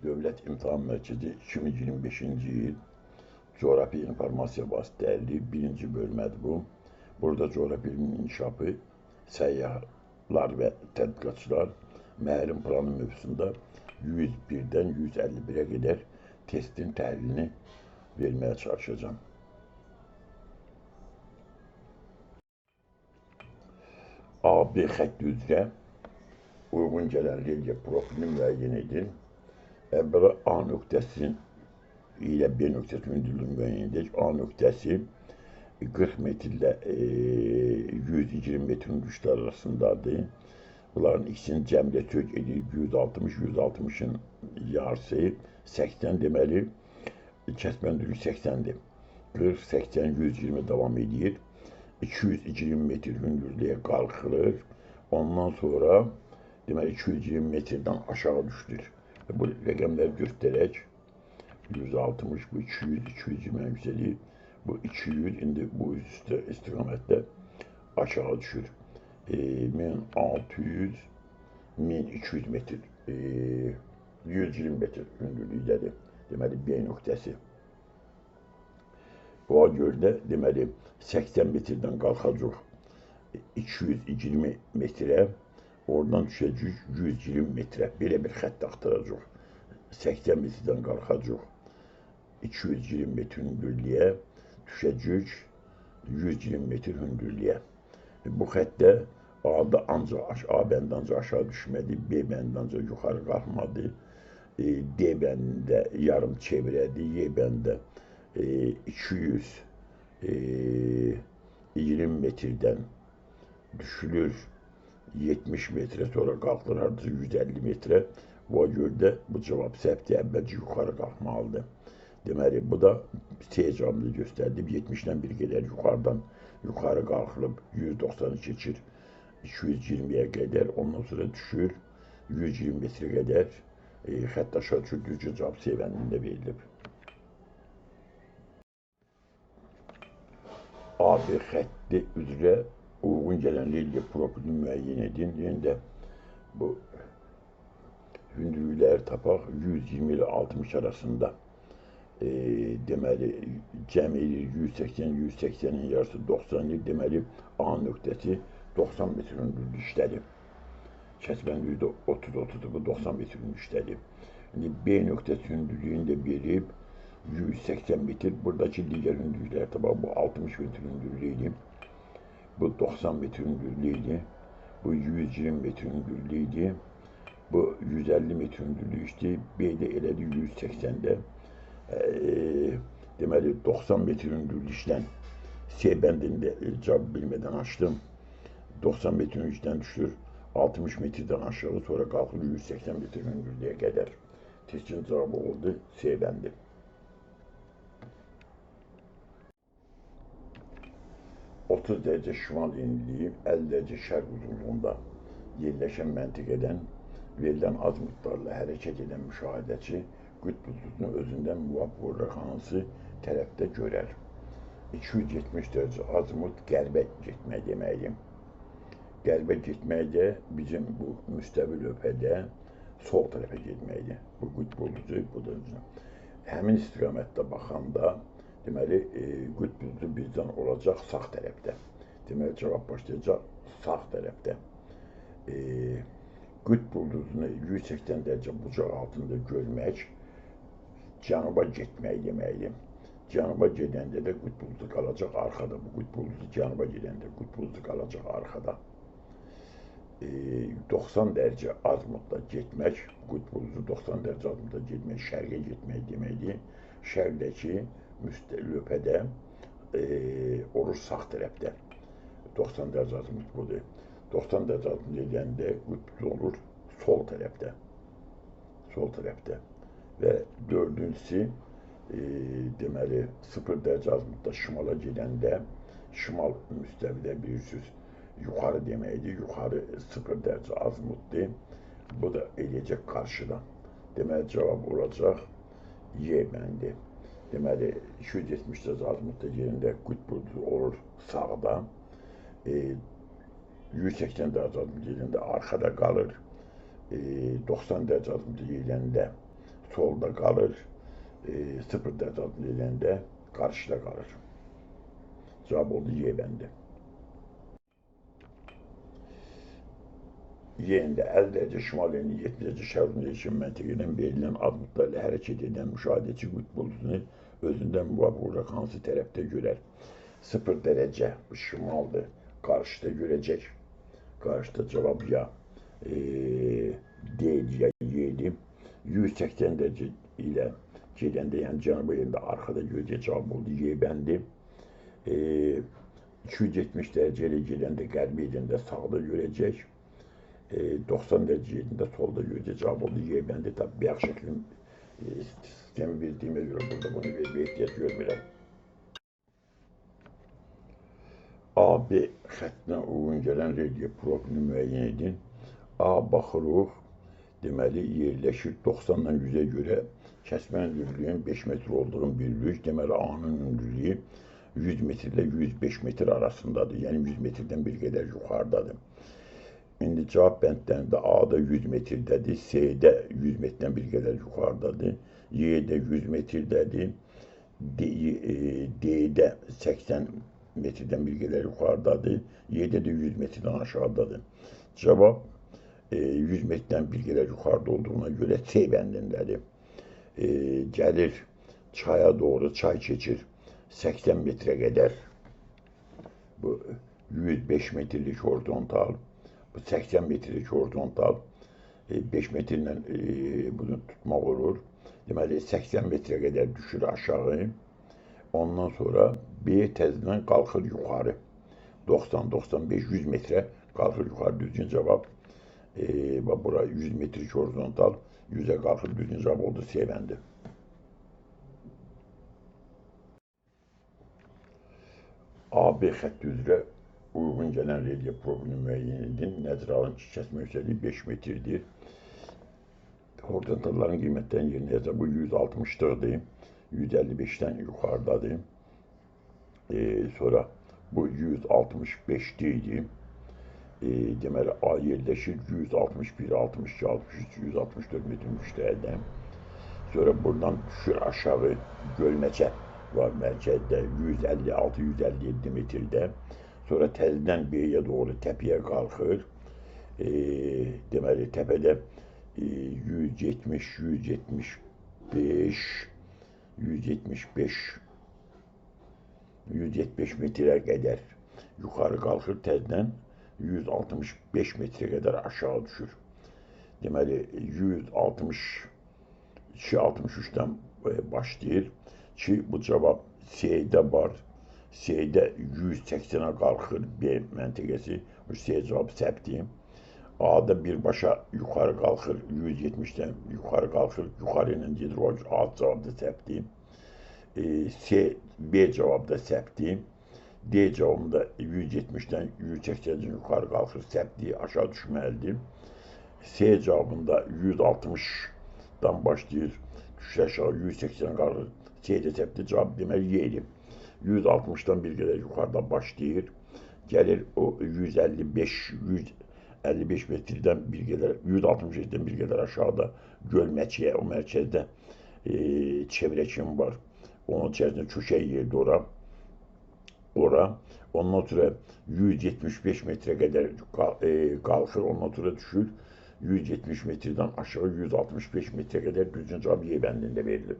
Dövlət İmtahan Mərkəzi 2025-ci il Coğrafi İnformasiya Bazası dəyərli birinci bölmədir bu. Burada coğrafi ilmin inkişafı, səyyahlar və tədqiqatçılar məhəlin planı mövzusunda 101-dən 151-ə qədər testin təhlilini verməyə çalışacağım. AB xətti üzrə uyğun gələn relyef profilini müəyyən edin. Əvvəla A nöqtəsi ilə B nöqtəsi hündürlüyünü müəyyən edək. A nöqtəsi 40 metrlə 120 metrin uçları arasındadır. Bunların ikisini cəmlə tök edir 160, 160'ın yarısı 80 deməli, kəsmə hündürlüyü 80'dir. 40, 80, 120 devam edir. 220 metr hündürlüğe qalxılır. Ondan sonra deməli 220 metrdən aşağı düşülür. Bu rəqəmləri göstərək. 160, bu 200, 220 yüksəlir. Bu 200, indi bu üstü istiqamətdə aşağı düşür. 1600, 1200 metr, 120 metr hündürlükdədir. Deməli B nöqtəsi. Buna görə də deməli 80 metrdən qalxacaq 220 metrə, oradan düşəcək 120 metrə. Belə bir xətt axtaracaq. 80 metrdən qalxacaq 220 metr hündürlüyə, düşəcək 120 metr hündürlüyə. Bu xəttdə A-da ancaq A bəndi ancaq aşağı düşmədi, B bəndi ancaq yuxarı qalxmadı, D bəndində yarım çevrədir, Y bəndində 220 metrdən düşülür 70 metrə, sonra qalxılır hardasa 150 metrə. Buna görə də bu cavab səhvdir, əvvəlcə yuxarı qalxmalıdır. Deməli, bu da C cavabını göstərilib. 70-dən bir qədər yuxarıdan yuxarı qalxılıb 190'ı keçir 220'yə qədər, ondan sonra düşür 120 metrə qədər xətt aşağı düşür. Düzgün cavab C bəndində verilib. AB xətti üzrə uyğun gələn relyef profilini müəyyən edin. Yəni də bu hündürlükləri tapaq 120 ilə 60 arasında. Deməli, cəm edir 180, 180'in yarısı 90 edir. Deməli, A nöqtəsi 90 metr hündürlükdədir. Kəsmə hündürlüyü 30-30, bu 90 metr hündürlükdədir. İndi B nöqtəsi hündürlüyünü də verib 180 metr. Buradakı digər hündürlükləri tapaq. Bu 60 metr hündürlüyüdür. Bu 90 metr hündürlüyüdür. Bu 120 metr hündürlüyüdür. Bu 150 metr hündürlükdür. B-də elədi 180'də. Deməli 90 metr hündürlükdən C bəndində cavab bilmədən açdım. 90 metr hündürlükdən düşür 60 metrdən aşağı, sonra qalxır 180 metr hündürlüyə qədər. Testin cavabı oldu C bəndi. "30 dərəcə şimal enliliyi, 50 dərəcə şərq uzunluğunda yerləşən məntəqədən verilən azimutlarla hərəkət edən müşahidəçi qütb ulduzunu özündən müvafiq olaraq hansı tərəfdə görər?" 270 dərəcə azimut qərbə getmək deməkdir. Qərbə getməkdə bizim bu müstəvi lövhədə sol tərəfə getməkdir. Bu qütb ulduzu, bu da həmin istiqamətdə baxanda deməli qütb ulduzu bizdən olacaq sağ tərəfdə. Deməli cavab başlayacaq sağ tərəfdə. Qütb ulduzunu 180 dərəcə bucaq altında görmək cənuba getmək deməkdir. Cənuba gedəndə də qütb ulduzu qalacaq arxada. Bu qütb ulduzu cənuba gedəndə qütb ulduzu qalacaq arxada. 90 dərəcə azimutla getmək, qütb ulduzu 90 dərəcə azimutla getmək, şərqə getmək deməkdir. Şərqdəki lövhədə olur sağ tərəfdə. 90 dərəcə azimut budur. 90 dərəcə azimut gedəndə qütb olur sol tərəfdə. Sol tərəfdə. Və dördüncüsü deməli 0 dərəcə azimutda şimala gedəndə şimal müstəvidə bilirsiniz yuxarı deməkdir. Yuxarı 0 dərəcə azimutdur. Bu da eləyəcək qarşıdan. Deməli cavab olacaq Y bəndi. Deməli 270 dərəcə azimutda gedəndə qütb ulduzu olur sağda. 180 dərəcə azimutda gedəndə arxada qalır. 90 dərəcə azimutda gedəndə solda qalır. 0 dərəcə eləyəndə qarşıda qalır. Cavab oldu Y bəndi. Y-də 50 dərəcə şimal yönü 70 dərəcə şərq yönü məntəqədən verilən adlıqlarla hərəkət edən müşahidəçi qütb buludunu özündən müvafiq olaraq hansı tərəfdə görər? 0 dərəcə bu şimaldır. Qarşıda görəcək. Qarşıda cavab ya D-dir, ya Y-dir. 180 dərəcə ilə gedəndə, yəni cənuba yerində arxada görəcək, cavab oldu Y bəndi. 270 dərəcə ilə gedəndə qərbi yerində sağda görəcək. 90 dərəcə yerində solda görəcək, cavab oldu Y bəndi. Tabi bir şəklin sistemi bildiyimə görə burada bunu verməyə ehtiyac görmürəm. AB xəttinə uyğun gələn relief profilini müəyyən edin. A baxırıq, deməli yerləşir 90-dan 100-ə görə kəsmə hündürlüyün 5 metr olduğunu bilirik. Deməli A-nın hündürlüyü 100 metr ilə 105 metr arasındadır. Yəni 100 metrdən bir qədər yuxarıdadır. İndi cavab bəndlərində A-da 100 metrdədir, C-də 100 metrdən bir qədər yuxarıdadır, Y-də 100 metrdədir, D-də 80 metrdən bir qədər yuxarıdadır, Y-də də 100 metrdən aşağıdadır. Cavab 100 metrdən bir qədər yuxarıda olduğuna görə C bəndindədir. Gəlir çaya doğru, çay keçir 80 metrə qədər. Bu 105 metrlik horizontal. 80 metrelik horizontal 5 metrlə bunu tutmaq olur. Deməli 80 metrə qədər düşür aşağı. Ondan sonra B təzədən qalxır yuxarı. 90-95-100 metrə qalxır yuxarı. Düzgün cavab bura 100 metrik horizontal 100'ə qalxır. Düzgün cavab oldu C bəndi. AB xətti üzrə uyğun gələn relief profilini müəyyən edin. Nəzərə alın ki, kəsmə yüksəkliyi 5 metrdir. Horizontalların qiymətlərini yerinə yazaq. Bu 160'dır. 155'dən yuxarıdadır. Sonra bu 165'dir. Deməli A yerləşir 161, 62, 63, 164 metr müştərədə. Sonra buradan düşür aşağı gölməçə var mərkəzdə 156-157 metrdə. Sonra təzədən B-yə doğru təpəyə qalxır. Deməli təpədə 170, 175 metrə qədər yuxarı qalxır. Təzədən 165 metrə qədər aşağı düşür. Deməli 162-63'dən başlayır ki, bu cavab C-də var. C-də 180'ə qalxır B məntəqəsi. Bu C cavab səhvdir. A-da birbaşa yuxarı qalxır. 170'dən yuxarı qalxır. Yuxarı ilə gedir. O A cavab da səhvdir. C, B cavab da səhvdir. D cavabında 170'dən 180'ə yuxarı qalxır. Səhvdir. Aşağı düşməlidir. C cavabında 160'dan başlayır. Düşür aşağı 180'ə qalxır. C də səhvdir. Cavab deməli Y-dir. 160'dan bir qədər yuxarıda başlayır. Gəlir o 155 metrdən bir qədər, 167'dən bir qədər aşağıda gölməçiyə, o mərkəzdə çevrə kimi var. Onun içərisində köşə yerdir ora. Ondan sonra 175 metrə qədər qalxır, ondan sonra düşür. 170 metrdən aşağı 165 metrə qədər düzgün cavab Y bəndində verilir.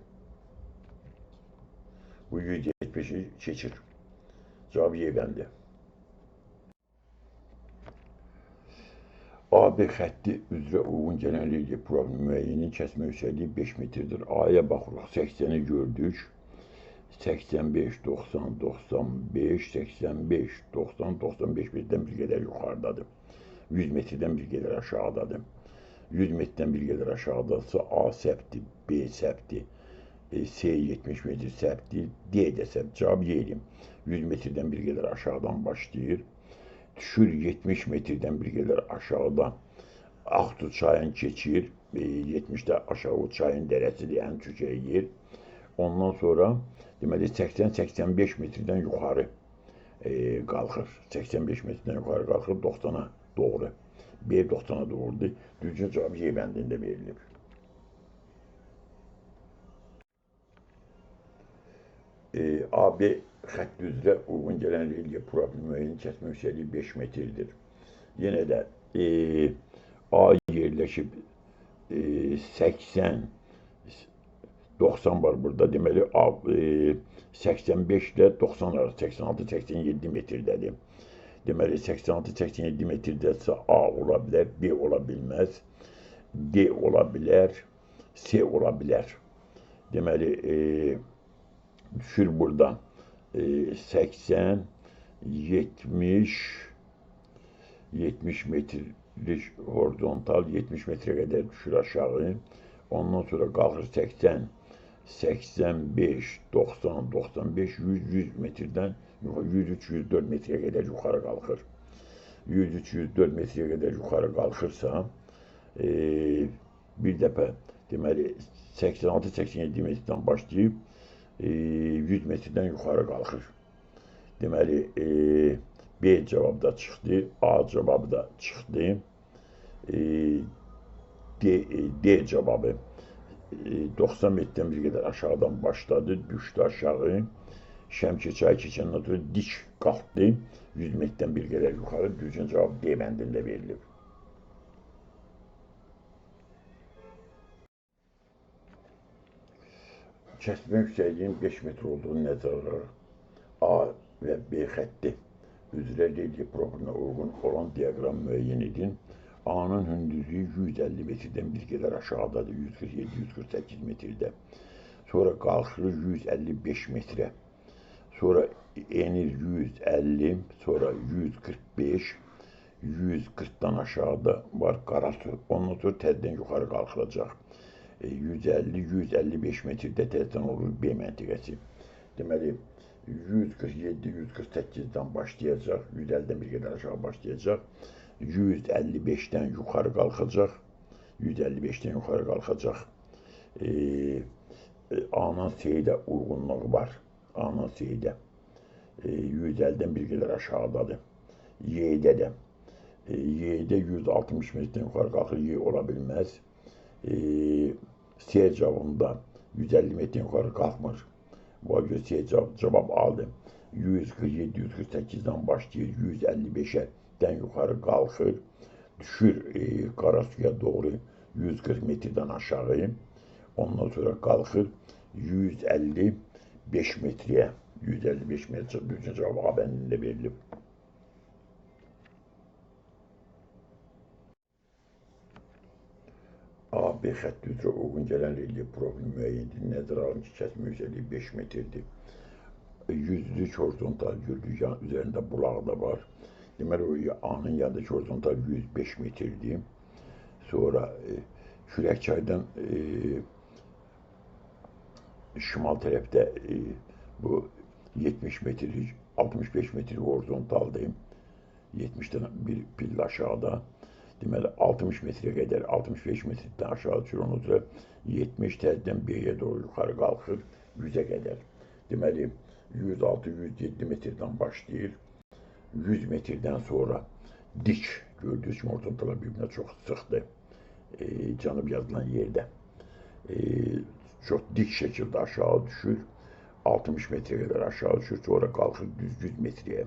Bu 175'i keçir. Cavab Y bəndi. AB xətti üzrə uyğun gələn relief profilini müəyyənin kəsmə yüksəkliyi 5 metrdir. A-ya baxırıq, 80'i gördük. 85, 90, 95, 85, 90, 95 metrdən bir qədər yuxarıdadır. 100 metrdən bir qədər aşağıdadır. 100 metrdən bir qədər aşağıdadırsa A səhvdir, B səhvdir. C 70 metr səhvdir, D də səhv. Cavab Y-dir. 100 metrdən bir qədər aşağıdan başlayır. Düşür 70 metrdən bir qədər aşağıda Ağtu çayını keçir. 70'də aşağı çayın dərəsidir, ən çökək yer. Ondan sonra deməli 80-85 metrdən yuxarı qalxır. 85 metrdən yuxarı qalxır 90'a doğru. B 90'a doğrudur. Düzgün cavab Y bəndində verilir. AB xətt üzrə uyğun gələn relyef profili müəyyən kəsmə yüksəkliyi 5 metrdir. Yenə də A yerləşib 80, 90 var burada. Deməli, 85 ilə 90 arası 86-87 metrdədir. Deməli, 86-87 metrdəsə A ola bilər, B ola bilməz, D ola bilər, C ola bilər. Deməli, düşür buradan 80, 70 metrlik horizontal 70 metrə qədər düşür aşağı. Ondan sonra qalxır 80, 85, 90, 95, 100 metrdən 103-104 metrə qədər yuxarı qalxır. 103-104 metrə qədər yuxarı qalxırsa, bir dəfə deməli 86-87 metrdən başlayıb 100 metrdən yuxarı qalxır. Deməli, B cavabı da çıxdı, A cavabı da çıxdı. D cavabı 90 metrdən bir qədər aşağıdan başladı, düşdü aşağı. Şəmkir çayı keçəndən sonra dik qalxdı, 100 metrdən bir qədər yuxarı. Düzgün cavab D bəndində verilib. Kəsmə yüksəkliyinin 5 metr olduğunu nəzərə alaraq A və B xətti üzrə relyef profilinə uyğun olan diaqram müəyyən edin. A-nın hündürlüyü 150 metrdən bir qədər aşağıdadır, 147-148 metrdə. Sonra qalxır 155 metrə. Sonra enir 150, sonra 145, 140-dan aşağıda var Qarasu. Ondan sonra təzədən yuxarı qalxılacaq. 150-155 metrdə təzədən olur B məntəqəsi. Deməli, 147-148-dən başlayacaq, 150-dən bir qədər aşağı başlayacaq, 155-dən yuxarı qalxacaq, 155-dən yuxarı qalxacaq. A-nın C-də uyğunluğu var, A-nın C-də 150-dən bir qədər aşağıdadır. Y-də də, Y-də 160 metrdən yuxarı qalxır, Y ola bilməz. C cavabında 150 metrdən yuxarı qalxmır. Bu görə C cavab aldı. 147-148-dən başlayır, 155-dən yuxarı qalxır, düşür Qarasuya doğru 140 metrdən aşağı. Ondan sonra qalxır 155 metrəyə. 155 metrə düzgün cavab A bəndində verilib. AB xətti üzrə uyğun gələn relyef profili müəyyən edin. Nəzərə alın ki, kəsmə yüksəkliyi 5 metrdir. 100-lük horizontal gördüyü üzərində bulağı da var. Deməli, A-nın yanındakı horizontal 105 metrdir. Sonra Kürəkçaydan şimal tərəfdə bu 70 metrlik, 65 metrlik horizontaldır. 70-dən bir pillə aşağıda. Deməli, 60 metrə qədər, 65 metrdən aşağı düşür, onun üzrə 70 təzədən B-yə doğru yuxarı qalxır, 100-ə qədər. Deməli, 106-107 metrdən başlayır, 100 metrdən sonra dik, gördüyünüz kimi horizontalar bir-birinə çox sıxdır, cənub yazılan yerdə. Çox dik şəkildə aşağı düşür, 60 metrə qədər aşağı düşür, sonra qalxır düz 100 metrəyə.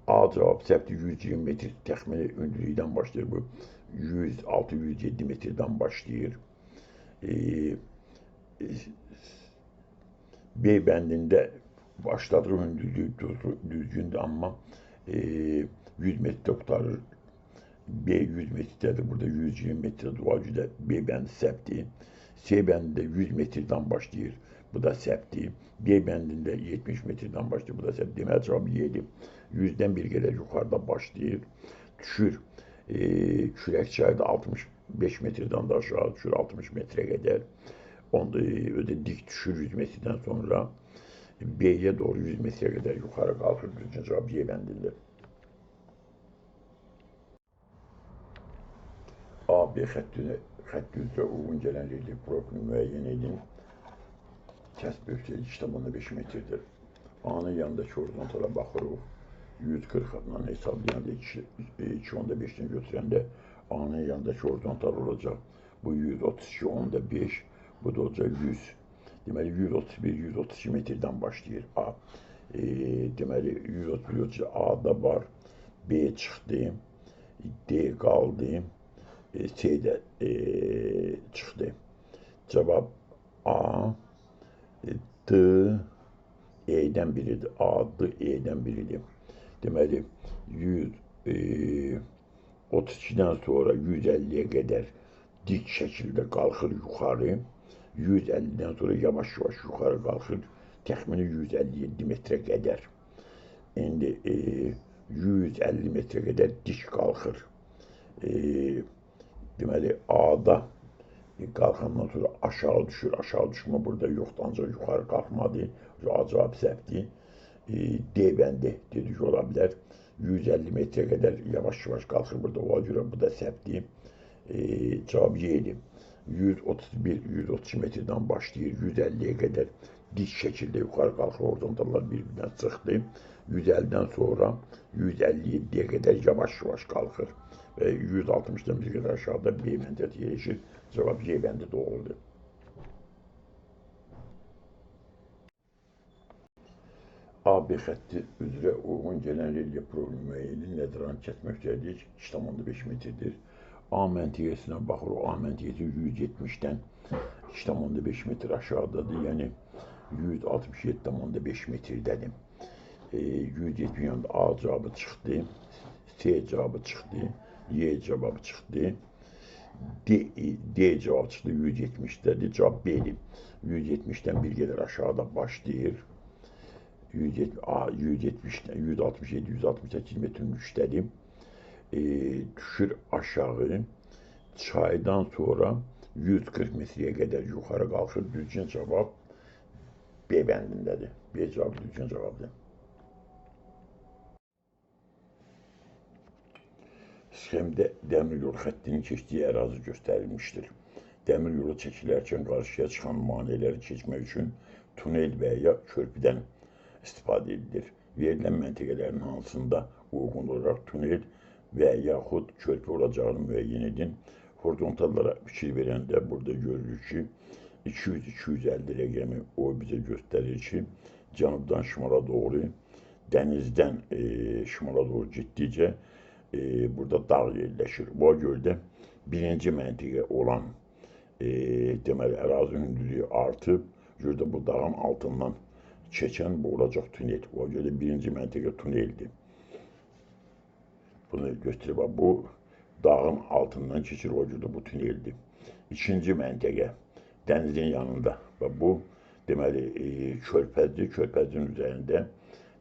A cavab səhvdir, 120 metr təxmini hündürlükdən başlayır, bu 106-107 metrdən başlayır. B bəndində başladığı hündürlük düzgündür, amma 100 metrdə qutarır. B 100 metrədir, burada 120 metrədir, o görə B bəndi səhvdir. C bəndində 100 metrdən başlayır, bu da səhvdir. B bəndində 70 metrdən başlayır, bu da səhvdir. Deməli, cavab Y-dir. 100-dən bir qədər yuxarıda başlayır, düşür. Kürəkçayda 65 metrdən də aşağı düşür, 60 metrə qədər. Onda ödə dik düşür 100 metrdən sonra. B-yə doğru 100 metrə qədər yuxarı qalxır, düzgün cavab Y bəndində. AB xətti üzrə uyğun gələn relyef profilini müəyyən edin. Kəsb yüksəkliyi kitabında 5 metrdir. A-nın yanındakı horizontala baxırıq. 140-dan hesablayanda 2.5-dən götürəndə A-nın yanındakı horizontal olacaq. Bu 132.5, bu da olacaq 100. Deməli 131-132 metrdən başlayır A. Deməli 131-132 A-da var. B çıxdı. D qaldı. C də çıxdı. Cavab A, D, E-dən biridir. A, D, E-dən biridir. Deməli 132-dən sonra 150-yə qədər dik şəkildə qalxır yuxarı. 150-dən sonra yavaş-yavaş yuxarı qalxır. Təxmini 157 metrə qədər. İndi 150 metrə qədər dik qalxır. Deməli A-da qalxandan sonra aşağı düşür. Aşağı düşmə burada yoxdur, ancaq yuxarı qalxmadı. Cavab səhvdir. D bəndi dedik ola bilər. 150 metrə qədər yavaş-yavaş qalxır burada. Ona görə bu da səhvdir. Cavab Y-dir. 131-132 metrdən başlayır, 150-yə qədər dik şəkildə yuxarı qalxır, horizontallar bir-birindən çıxdı. 150-dən sonra 157-yə qədər yavaş-yavaş qalxır və 160-dan bir qədər aşağıda B bəndi yerləşir. Cavab Y bəndi doğrudur. AB xətti üzrə uyğun gələn relyef problemi müəyyəni nəzərən kəsməkdədir. 2,5 metrdir. A məntəqəsinə baxırıq. A məntəqəsi 170-dən 2,5 metr aşağıdadır. Yəni 167,5 metrdədir. 170 yanında A cavabı çıxdı. C cavabı çıxdı. Y cavabı çıxdı. D cavabı çıxdı 170-dədir. Cavab B-dir. 170-dən bir qədər aşağıda başlayır. 167-168 metrin üstədir. Düşür aşağı. Çaydan sonra 140 metreye qədər yuxarı qalxır. Düzgün cavab B bəndindədir. B cavabı düzgün cavabdır. Sxemdə dəmir yolu xəttinin keçdiyi ərazi göstərilmişdir. Dəmir yolu çəkilərkən qarşıya çıxan maneələri keçmək üçün tunel və ya körpüdən istifadə edilir. Verilən məntəqələrin hansında uyğun olaraq tunel və yaxud körpü olacağını müəyyən edin. Horizontallara fikir verəndə burada görürük ki, 200-250 rəqəmi o bizə göstərir ki, cənubdan şimala doğru, dənizdən şimala doğru getdikcə burada dağ yerləşir. Bu görə də birinci məntəqə olan deməli, ərazi hündürlüyü artıb, görə də bu dağın altından keçən bu olacaq tunel. O görə də birinci məntəqə tuneldir. Bunu göstərib, bu dağın altından keçir, o görə də bu tuneldir. İkinci məntəqə dənizin yanında və bu deməli körpəzdir. Körpəzin üzərində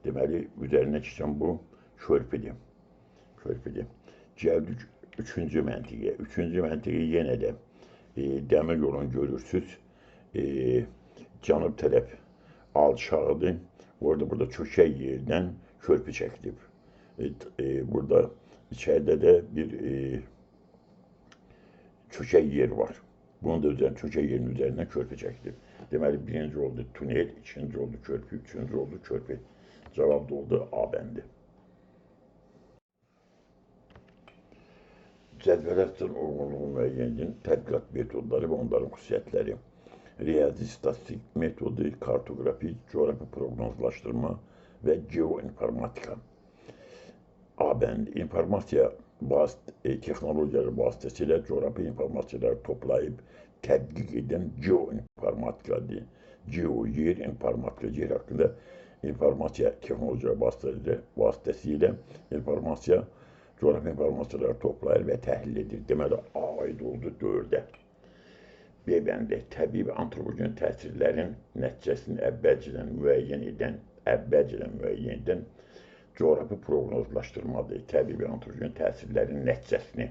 deməli üzərinə keçən bu körpüdür. Gəldik üçüncü məntəqə. Üçüncü məntəqə yenə də dəmir yolunu görürsünüz. Cənub tərəf alçaqdır. Burada çökək yerdən körpü çəkilib. Burada içəridə də bir çökək yer var. Bunun da üzərində çökək yerin üzərindən körpü çəkilib. Deməli birinci oldu tunel, ikinci oldu körpü, üçüncü oldu körpü. Cavab da oldu A bəndi. Cədvələr üçün uyğunluğu müəyyən edin. Tədqiqat metodları və onların xüsusiyyətləri. Riyazi statistik metodu, kartografi, coğrafi proqnozlaşdırma və geoinformatika. A bəndi informasiya texnologiyaları vasitəsilə coğrafi informasiyaları toplayıb tədqiq edən geoinformatikadır. Geo yer, informatika yer haqqında informasiya texnologiyaları vasitəsilə informasiya coğrafi informasiyaları toplayır və təhlil edir. Deməli, A aid oldu 4-ə. B bəndi təbii və antropogen təsirlərin nəticəsini əvvəlcədən müəyyən edən coğrafi proqnozlaşdırmadır. Təbii və antropogen təsirlərin nəticəsini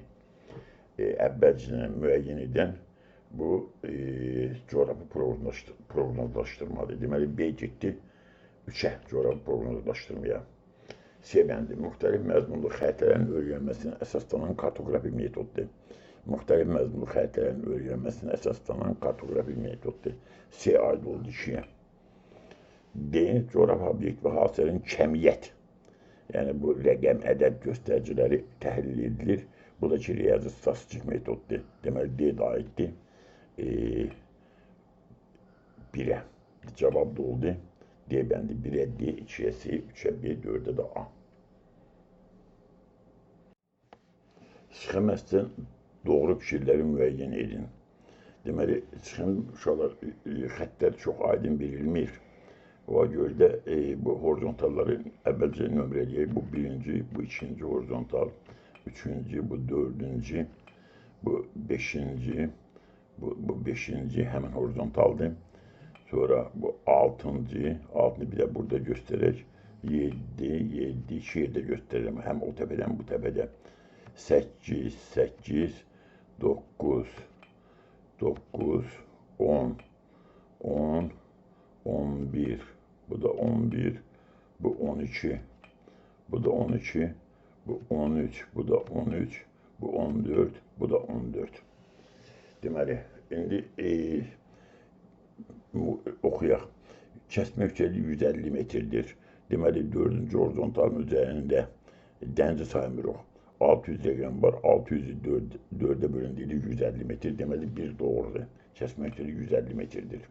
əvvəlcədən müəyyən edən bu coğrafi proqnozlaşdırmadır. Deməli, B getdi 3-ə coğrafi proqnozlaşdırmaya. C bəndi müxtəlif məzmunlu xəritələrin öyrənməsinə əsaslanan kartoqrafi metoddur. Müxtəlif məzmunlu xəritələrin öyrənməsinə əsaslanan kartoqrafi metoddur. C aid oldu 2-yə. D. Coğrafi obyekt və hadisələrin kəmiyyət. Yəni bu rəqəm, ədəd göstəriciləri təhlil edilir. Bu da ki, riyazi statistik metoddur. Deməli, D də aiddir. 1'e. Cevap da oldu. D bendi 1'e D, 2'ye C, 3'e B, 4'e de A. Sxeməstdən doğru fikirləri müəyyən edin. Deməli, uşaqlar, xəttlər çox aydın verilmir. Ona görə də bu horizontalları əvvəlcə nömrə edək. Bu birinci, bu ikinci horizontal, üçüncü, bu dördüncü, bu beşinci, bu beşinci həmin horizontaldır. Sonra bu altıncı bir də burada göstərək. 7, 2 yerdə göstərirəm. Həm o təpədən, bu təpədə. 8, 9, 10, 11, bu da 11, bu 12, bu da 12, bu 13, bu da 13, bu 14, bu da 14. Deməli, indi oxuyaq. Kəsmə yüksəkliyi 150 metrdir. Deməli, 4-cü horizontalın üzərində dənci saymırıq. 600 rəqəm var. 600-ü 4'e bölündüyü 150 metr. Deməli, bir doğrudur. Kəsmə yüksəkliyi 150 metrdir.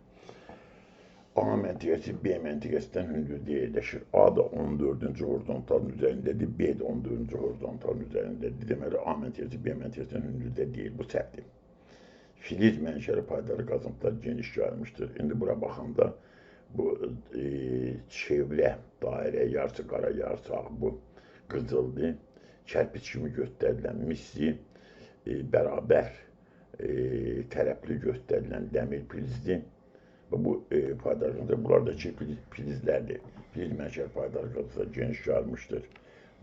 A məntəqəsi B məntəqəsindən hündürlüyə yerləşir. A da 14-cü horizontalın üzərindədir. B də 14-cü horizontalın üzərindədir. Deməli, A məntəqəsi B məntəqəsindən hündürlüyə deyil. Bu səhvdir. Filiz mənşəli paydalı qazıntılar geniş yayılmışdır. İndi bura baxanda bu çevrə, dairə, yarısı qara, yarısı ağ, bu qızıldır. Kərpiç kimi göstərilən misli, bərabər tərəfli göstərilən dəmir filizdir. Bu paydalı qazıntılar, bunlar da filizlərdir. Filiz mənşəli paydalı qazıntılar geniş yayılmışdır.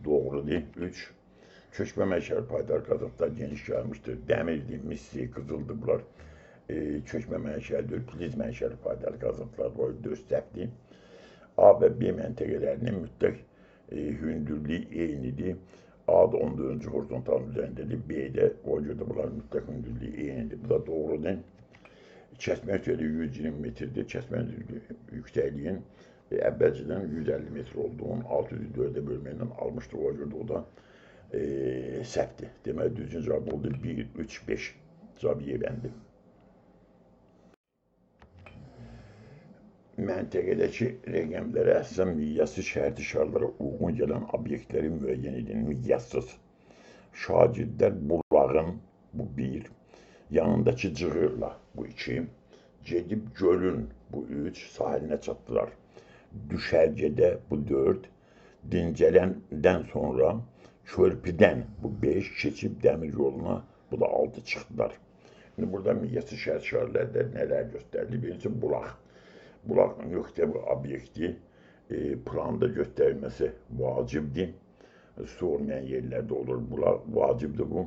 Doğrudur. 3. Köçmə mənşəli paydalı qazıntılar geniş yayılmışdır. Dəmirdir, misli, qızıldır bunlar. Köçmə mənşəlidir, filiz mənşəli paydalı qazıntılar var, döstəkdir. A və B məntəqələrinin mütləq hündürlüyü eynidir. A da 14-cü horizontalın üzərindədir, B də o görə də bunların mütləq hündürlüyü eynidir. Bu da doğrudur. Kəsmə yüksəkliyi 120 metrdir. Kəsmə yüksəkliyin əvvəlcədən 150 metr olduğunu 600'ü 4'e bölməklə almışdır. O görə də o da səhvdir. Deməli, düzgün cavab oldu 1, 3, 5. Cavab yebəndi. Məntəqədəki rəqəmlərə əsasən miqyaslı şərti şarlara uyğun gələn obyektləri müəyyən edin. Miqyassız. Şagirdlər bulağın, bu 1, yanındakı cığırla, bu 2, gedib gölün, bu 3, sahilinə çatdılar. Düşərgədə, bu 4, dincələndən sonra körpüdən, bu 5, keçib dəmir yoluna, bu da 6 çıxdılar. Şimdi burada miqyaslı şərt şartlarda nələr göstərilir? Birincisi, bulaq. Bulaq nöqtəvi obyekti planda göstərilməsi vacibdir. Su olmayan yerlərdə olur. Bulaq vacibdir bu.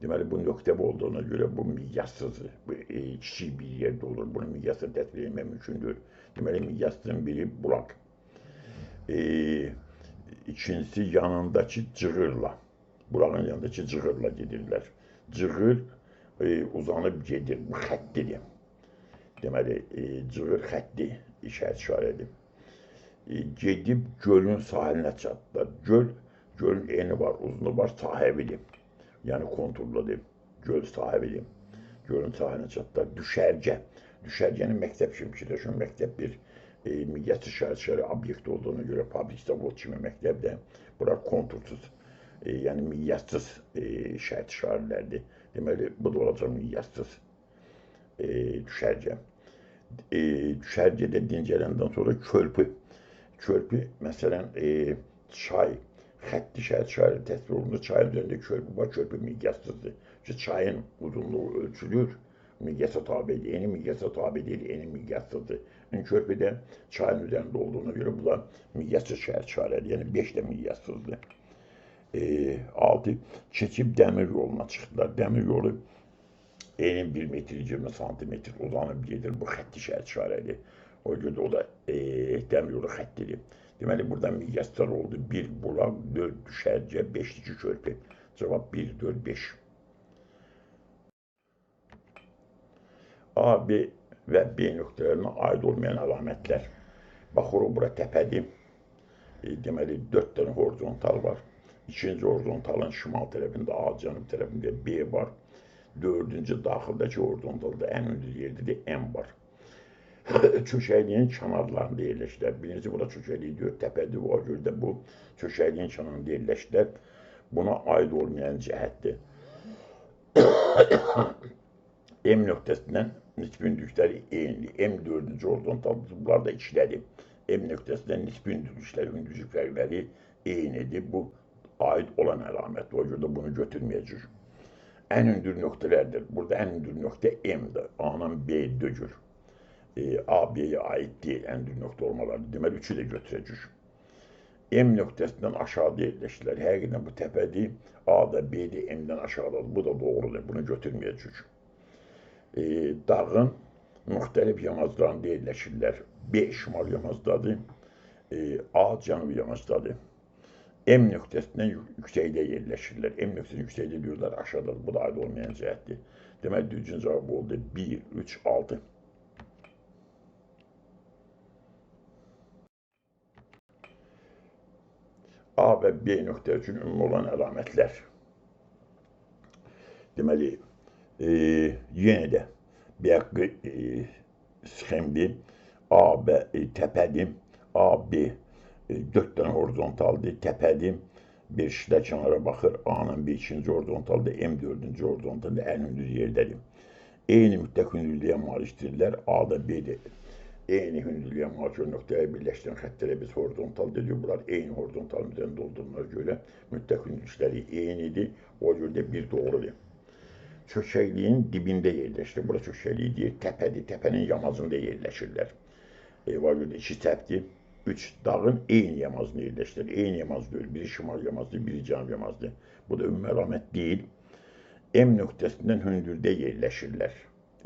Deməli, bu nöqtəvi olduğuna görə bu miqyassızdır. Bu kiçik bir yerdə olur. Bunu miqyasla təsvir etmək mümkündür. Deməli, miqyasın biri bulaq. İkincisi, yanındakı cığırla. Bulağın yanındakı cığırla gedirlər. Cığır uzanıb gedir. Bu xəttidir. Deməli, cığır xətti işarədir. Gedib gölün sahilinə çatdılar. Gölün eni var, uzunu var, sahibidir. Yəni konturludur. Göl sahibidir. Gölün sahilinə çatdılar. Düşərgə. Düşərgənin məktəb kimi fikirləşin. Məktəb bir miqyaslı şərt obyekt olduğuna görə fabrik zavod kimi məktəbdə. Bunlar kontursuz, yəni miqyassız şərt şartlərdir. Deməli, bu da olacaq miqyassız düşərgə. Düşərgədə dincələndən sonra körpü. Körpü, məsələn, çay, xətti şərt şartı təsvir olunur. Çayın üzərində körpü var, körpü miqyassızdır. Çünki çayın uzunluğu ölçülür, miqyasa tabidir. Eni miqyasa tabi deyil, eni miqyassızdır. Körpüdə çayın üzərində olduğuna görə bu da miqyaslı şərt şartdır. Yəni 5 də miqyassızdır. 6. Keçib dəmir yoluna çıxdılar. Dəmir yolu eni 1 metr 20 santimetr uzanıb gedir. Bu xətti şərt şartdır. O görə də o da dəmir yolu xəttidir. Deməli, burada miqyaslar oldu. 1 bulaq, 4 düşərgə, 5 körpü. Cavab 1, 4, 5. A, B və B nöqtələrinə aid olmayan əlamətlər. Baxırıq, bura təpədir. Deməli, 4 dənə horizontal var. İkinci horizontalın şimal tərəfində A, cənub tərəfində B var. Dördüncü daxildəki horizontalda ən hündür yerdə də M var. çöşəkliyin kənarlarında yerləşirlər. Birincisi, burada çöşəklik diyor, təpədir, o görə də bu çöşəkliyin kənarında yerləşirlər. Buna aid olmayan cəhətdir. M nöqtəsindən nisbi hündürlükləri eyni. M4-cü horizontaldır, bunlar da ikidədir. M nöqtəsindən nisbi hündürlük fərqləri eynidir. Bu aid olan əlamətdir. O görə də bunu götürməyəcək. Ən hündür nöqtələrdir. Burada ən hündür nöqtə M-dir. A-dan B dögür. A, B-yə aid deyil, ən hündür nöqtə olmaları. Deməli, 3-ü də götürəcək. M nöqtəsindən aşağıda yerləşirlər. Həqiqətən bu təpədir. A-da, B-də M-dən aşağıdadır. Bu da doğrudur. Bunu götürməyəcək. Dağın müxtəlif yamaclarında yerləşirlər. B şimal yamacdadır, A cənub yamacdadır. M nöqtəsindən yüksəkdə yerləşirlər. M nöqtəsindən yüksəkdə diyorlar, aşağıdadır. Bu da aid olmayan cəhətdir. Deməli, düzgün cavab oldu 1, 3, 6. A və B nöqtə üçün ümumi olan əlamətlər. Deməli, yenə də bir sxemdir. A və təpədir. A, B 4 dənə horizontaldır, təpədir. Bir şişlə kənara baxır. A-nın B ikinci horizontaldır, M dördüncü horizontaldır, ən hündür yerdədir. Eyni mütləq hündürlüyə malikdirlər. A-da B-də eyni hündürlüyə malik nöqtəyə birləşdirən xəttlərə biz horizontal dedik. Bunlar eyni horizontalın üzərində olduğuna görə mütləq hündürlükləri eynidir. O görə də bir doğrudur. Çökəkliyin dibində yerləşir. Bura çökəkliyi deyir, təpədir. Təpənin yamacında yerləşirlər. O görə də 2 səhvdir. 3 dağın eyni yamacında yerləşirlər. Eyni yamaz deyil. Biri şimal yamazdır, biri cənub yamazdır. Bu da ümumi əlamət deyil. M nöqtəsindən hündürdə yerləşirlər.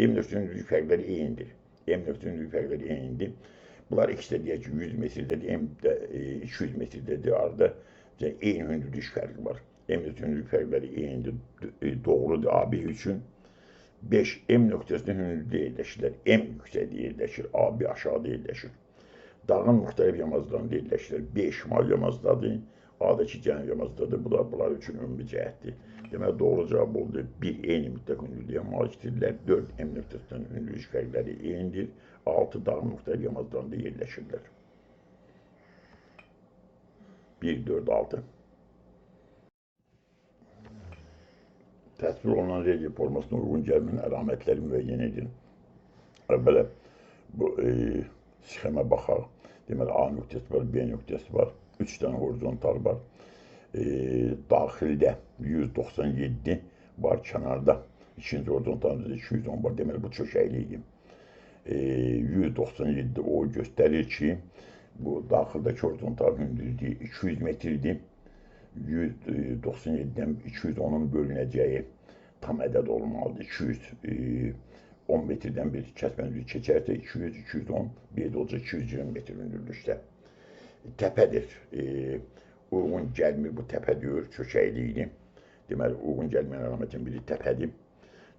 M nöqtəsinin hündürlük fərqləri eynidir. M nöqtəsinin hündürlük fərqləri eynidir. Bunlar ikisi də deyək ki, 100 metrədədir, M də 200 metrədədir. Arada eyni hündürlük fərqi var. M nöqtəsinin hündürlük fərqləri eynidir. Doğrudur AB üçün. 5. M nöqtəsinin hündürlükdə yerləşirlər. M yüksəkdə yerləşir, AB aşağıda yerləşir. Dağın müxtəlif yamaclarında yerləşirlər. B şimal yamacdadır, A-dakı cənub yamacdadır. Bu da bunlar üçün ümumi cəhətdir. Deməli, doğru cavab oldu. 1. Eyni mütləq hündürlüyə malikdirlər. 4. M nöqtəsindən hündürlük fərqləri eynidir. 6. Dağın müxtəlif yamaclarında yerləşirlər. 1, 4, 6. Təsvir olunan relief formasına uyğun gəlmə əlamətləri müəyyən edin. Əvvəla bu sxemə baxaq. Deməli, A nöqtəsi var, B nöqtəsi var. 3 dənə horizontal var. Daxildə 197 var, kənarda ikinci horizontalda 210 var. Deməli, bu çökəklikdir. 197 o göstərir ki, bu daxildəki horizontal hündürlüyü 200 metrdir. 197-dən 210-un bölünəcəyi tam ədəd olmalıdır. 210 metrdən bir kəsməni keçərsə 200, 210, bir də olacaq 220 metr hündürlükdə. Təpədir. Uyğun gəlmir, bu təpədir, çökəklikdir. Deməli, uyğun gəlməyən əlamətin biri təpədir.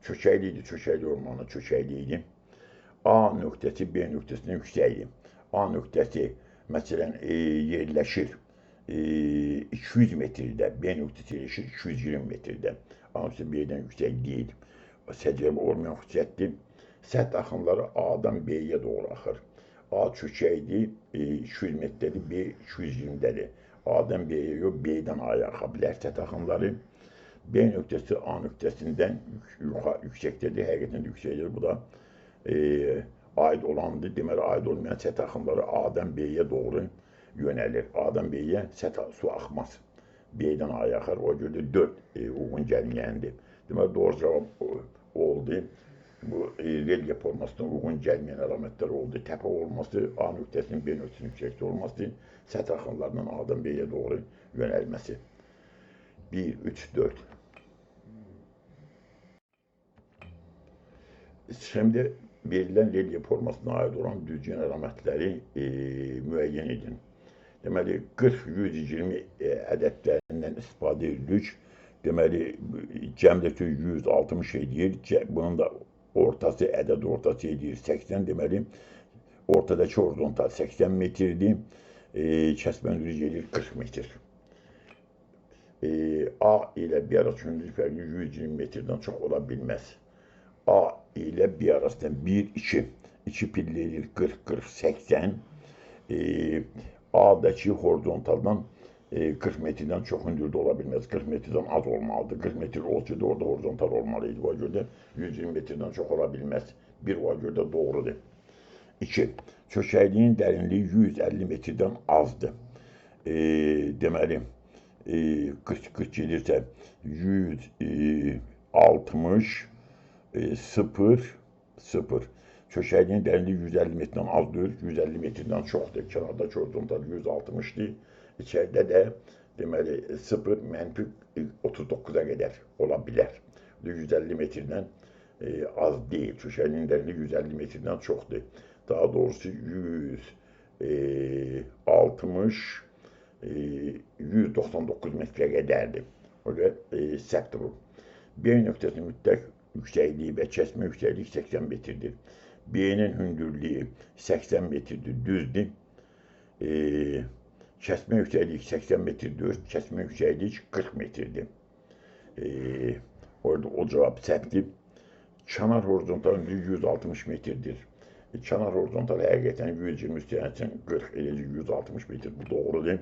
Çökəklikdir, çökəklik olmağına çökəklikdir. A nöqtəsi B nöqtəsindən yüksəkdir. A nöqtəsi, məsələn, yerləşir 200 metrdə, B nöqtəsi yerləşir 220 metrdə. A nöqtəsi B-dən yüksək deyil. Səciyyəvi olmayan xüsusiyyətdir. Səth axınları A-dan B-yə doğru axır. A çökəkdir, 200 metrədir, B 220-dədir. A-dan B-yə yox, B-dən A-ya axa bilər səth axınları. B nöqtəsi A nöqtəsindən yüksəkdədir, həqiqətən də yüksəkdir. Bu da aid olandır. Deməli, aid olmayan səth axınları A-dan B-yə doğru yönəlir. A-dan B-yə su axmaz. B-dən A-ya axar, o görə də 4 uyğun gəlməyəndir. Deməli, doğru cavab oldu. Bu relief formasına uyğun gəlməyən əlamətlər oldu. Təpə olması, A nöqtəsinin B nöqtəsinin yüksəkdə olması, səth axınlarının A-dan B-yə doğru yönəlməsi. 1, 3, 4. Şimdi verilən relief formasına aid olan düzgün əlamətləri müəyyən edin. Deməli, 40-120 ədədlərindən istifadə edirik. Deməli, cəmdəki 160 edir. Bunun da ortası, ədəd ortası edir 80. Deməli, ortadakı horizontal 80 metrdir. Kəsmən hündürlük edir 40 metr. A ilə B arası hündürlük fərqi 120 metrdən çox ola bilməz. A ilə B arasında 1, 2. İki pilleri 40-40-80. A'daki horizontaldan 40 metreden çok hündürde olabilmez. 40 metreden az olmalıdır. 40 metre olsaydı orada horizontal olmalıydı. O göre 120 metreden çok olabilmez. Bir o göre doğrudur. 2. Çökəkliyin dərinliyi 150 metrdən azdır. Deməli, 40 gedirsə 160 0 0. Çökəkliyin dərinliyi 150 metrdən azdır, 150 metrdən çoxdur. Kənardakı horizontal 160-dır. İçəridə də deməli 0 mənfi 39-a qədər ola bilər. 150 metrdən az deyil. Çökəkliyin dərinliyi 150 metrdən çoxdur. Daha doğrusu 160 199 metrə qədərdir. O da səhvdir bu. B nöqtəsinin mütləq yüksəkliyi və kəsmə yüksəkliyi 80 metrdir. B'nin hündürlüyü 80 metrdir, düzdür. Kəsmə yüksəkliyi 80 metrdir, kəsmə yüksəkliyi 40 metrdir. Orada o cavab səhvdir. Kənar horizontal hündürlüyü 160 metrdir. Kənar horizontal həqiqətən 120 üstəyəncən 40 eləcə 160 metr, bu doğrudur.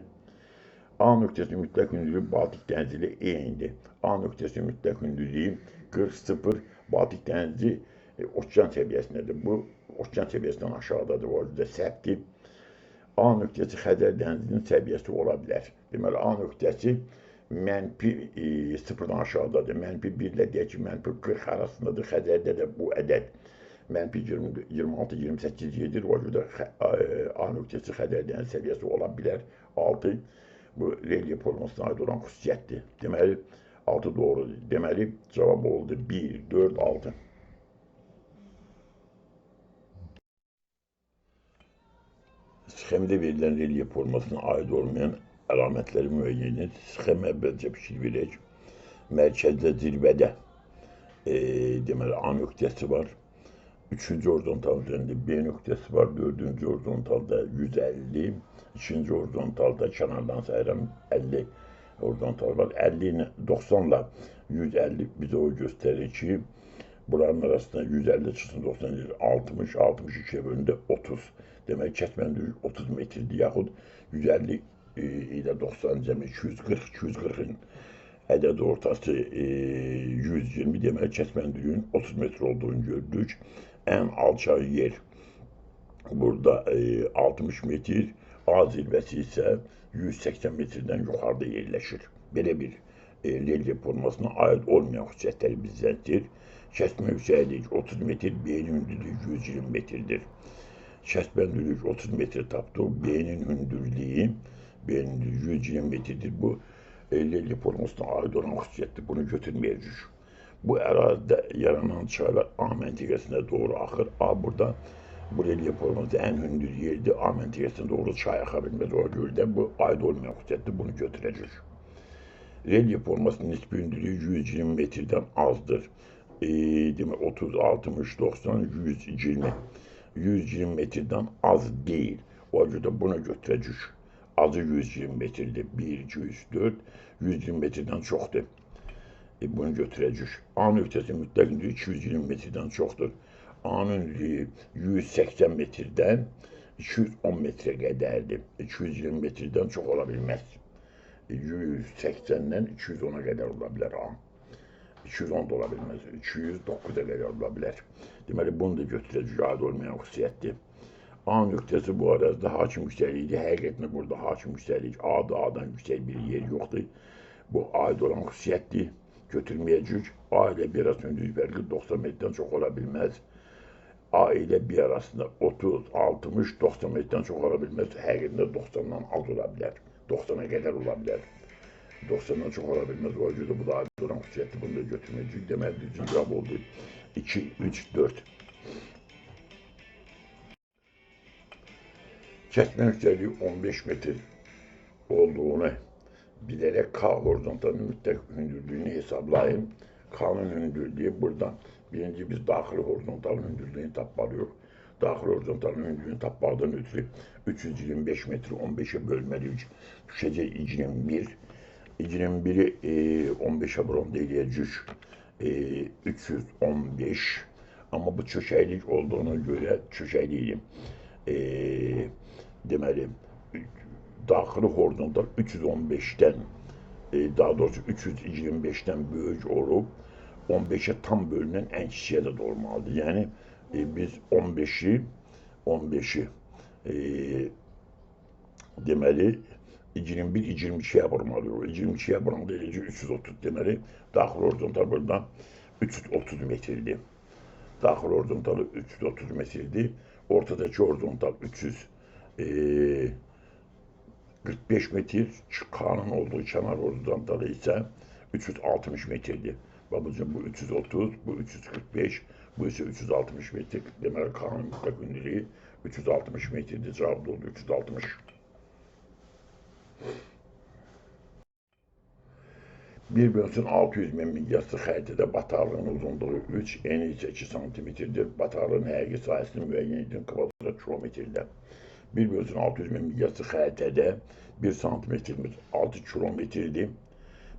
A nöqtəsinin mütləq hündürlüyü Baltik dənizi ilə eynidir. A nöqtəsinin mütləq hündürlüyü 40-0, Baltik dənizi okean səviyyəsindədir. Bu, okean səviyyəsindən aşağıdadır, o yüzden səhvdir. A nöqtəsi Xəzər dənizinin səviyyəsi ola bilər. Deməli, A nöqtəsi mənfi 0-dan aşağıdadır. Mənfi 1 ilə deyək ki, mənfi 40 arasındadır. Xəzərdə də bu ədəd mənfi 26-28 gedir. O yüzden A nöqtəsi Xəzər dənizi səviyyəsi ola bilər. 6. Bu relyef formasına aid olan xüsusiyyətdir. Deməli, 6 doğrudur. Deməli, cavab oldu 1, 4, 6. Sxemdə verilən relyef formasına aid olmayan əlamətləri müəyyən et. Sxem əvvəlcə fikir verək. Mərkəzdə zirvədə deməli A nöqtəsi var. 3-cü horizontal üzərində B nöqtəsi var. 4-cü horizontalda 150. 2-ci horizontalda kənardan sayıram 50 horizontal var. 50 ilə 90 ilə 150 bizə o göstərir ki, buranın arasında 150 çıxsın 90 edir 60, 62 bölündə 30. Demək, kəsməndirici 30 metrdir, yaxud 150 ilə 90 cəmi 240, 240-ın ədəd ortası 120, demək, kəsməndiricinin 30 metr olduğunu gördük. Ən alçaq yer burada 60 metr, A zirvəsi isə 180 metrdən yuxarıda yerləşir. Belə bir relyef formasına aid olmayan xüsusiyyətləri bizləndir. Kəsmə yüksəkliyi 30 metr, B'nin hündürlüyü 120 metrdir. Kəsməndirici 30 metr tapdıq. B'nin hündürlüyü 120 metrdir. Bu relyef formasına aid olan xüsusiyyətdir. Bunu götürməyəcək. Bu ərazidə yaranan çaylar A məntəqəsinə doğru axır. A burada bu relyef forması ən hündür yerdir. A məntəqəsinə doğru çay axa bilməz. O görə də bu aid olmayan xüsusiyyətdir. Bunu götürəcək. Relyef formasının nisbi hündürlüyü 120 metrdən azdır. Demək 30, 60, 90, 120. 120 metrdən az deyil. O görə bunu götürəcək. Azı 120 metrdir. 1, 2, 3, 4, 120 metrdən çoxdur. Bunu götürəcək. A nöqtəsinin mütləq hündürlüyü 220 metrdən çoxdur. A-nın hündürlüyü 180 metrdən 210 metrə qədərdir. 220 metrdən çox ola bilməz. 180-dən 210-a qədər ola bilər A. 210 da ola bilməz. 209-a qədər ola bilər. Deməli, bunu da götürəcək, aid olmayan xüsusiyyətdir. A nöqtəsi bu ərazidə hakim yüksəkliyidir. Həqiqətən burada hakim yüksəklik A'dan yüksək bir yer yoxdur. Bu aid olan xüsusiyyətdir. Götürməyəcək. A ilə B arasında hündürlük fərqi 90 metrdən çox ola bilməz. A ilə B arasında 30, 60, 90 metrdən çox ola bilməz. Həqiqətən 90-dan az ola bilər. 90-a qədər ola bilər. 90-dan çox ola bilməz. O görə bu da aid olan xüsusiyyətdir. Bunu da götürməyəcək. Deməli, düzgün cavab oldu. 2, 3, 4. Kəsmə yüksəkliyi 15 metr olduğunu bilərək K horizontalının mütləq hündürlüyünü hesablayın. K'nın hündürlüyü buradan. Birinci biz daxili horizontalın hündürlüyünü tapmalıyıq. Daxili horizontalın hündürlüyünü tapmaqdan ötürü 325 metri 15'e bölməliyik. Düşəcək 21. 21'i 15'e bölməliyik. 315 Ama bu çöşəklik olduğuna göre çöşəkliyim. E, deməli, daxili horizontal 315'ten daha doğrusu 325'ten büyük olup 15'e tam bölünen en kişiye de olmalıdır. Yani biz 15'i e, deməli 21-22'ye vurmalıyıq. 22'ye vuranda eləcə 330 deməli daxil horizontal buradan 330 metrdir. Daxil horizontalı 330 metrdir. Ortadaki horizontal 45 metre, K'nın olduğu kenar horizontalı ise 360 metredir. Babacığım bu 330, bu 345, bu ise 360 metre. Demek K'nın mutlak ünlülüğü 360 metredir. Cevap oldu 360. Bir bölsün 600 milyası xəritədə batağının uzunluğu 3, eni isə 2 santimetrdir. Batağının həqiqi sahəsini müəyyən edin kvadrat kilometrdə. Bir bölsün 600 milyası xəritədə 1 santimetrimiz 6 kilometrdir.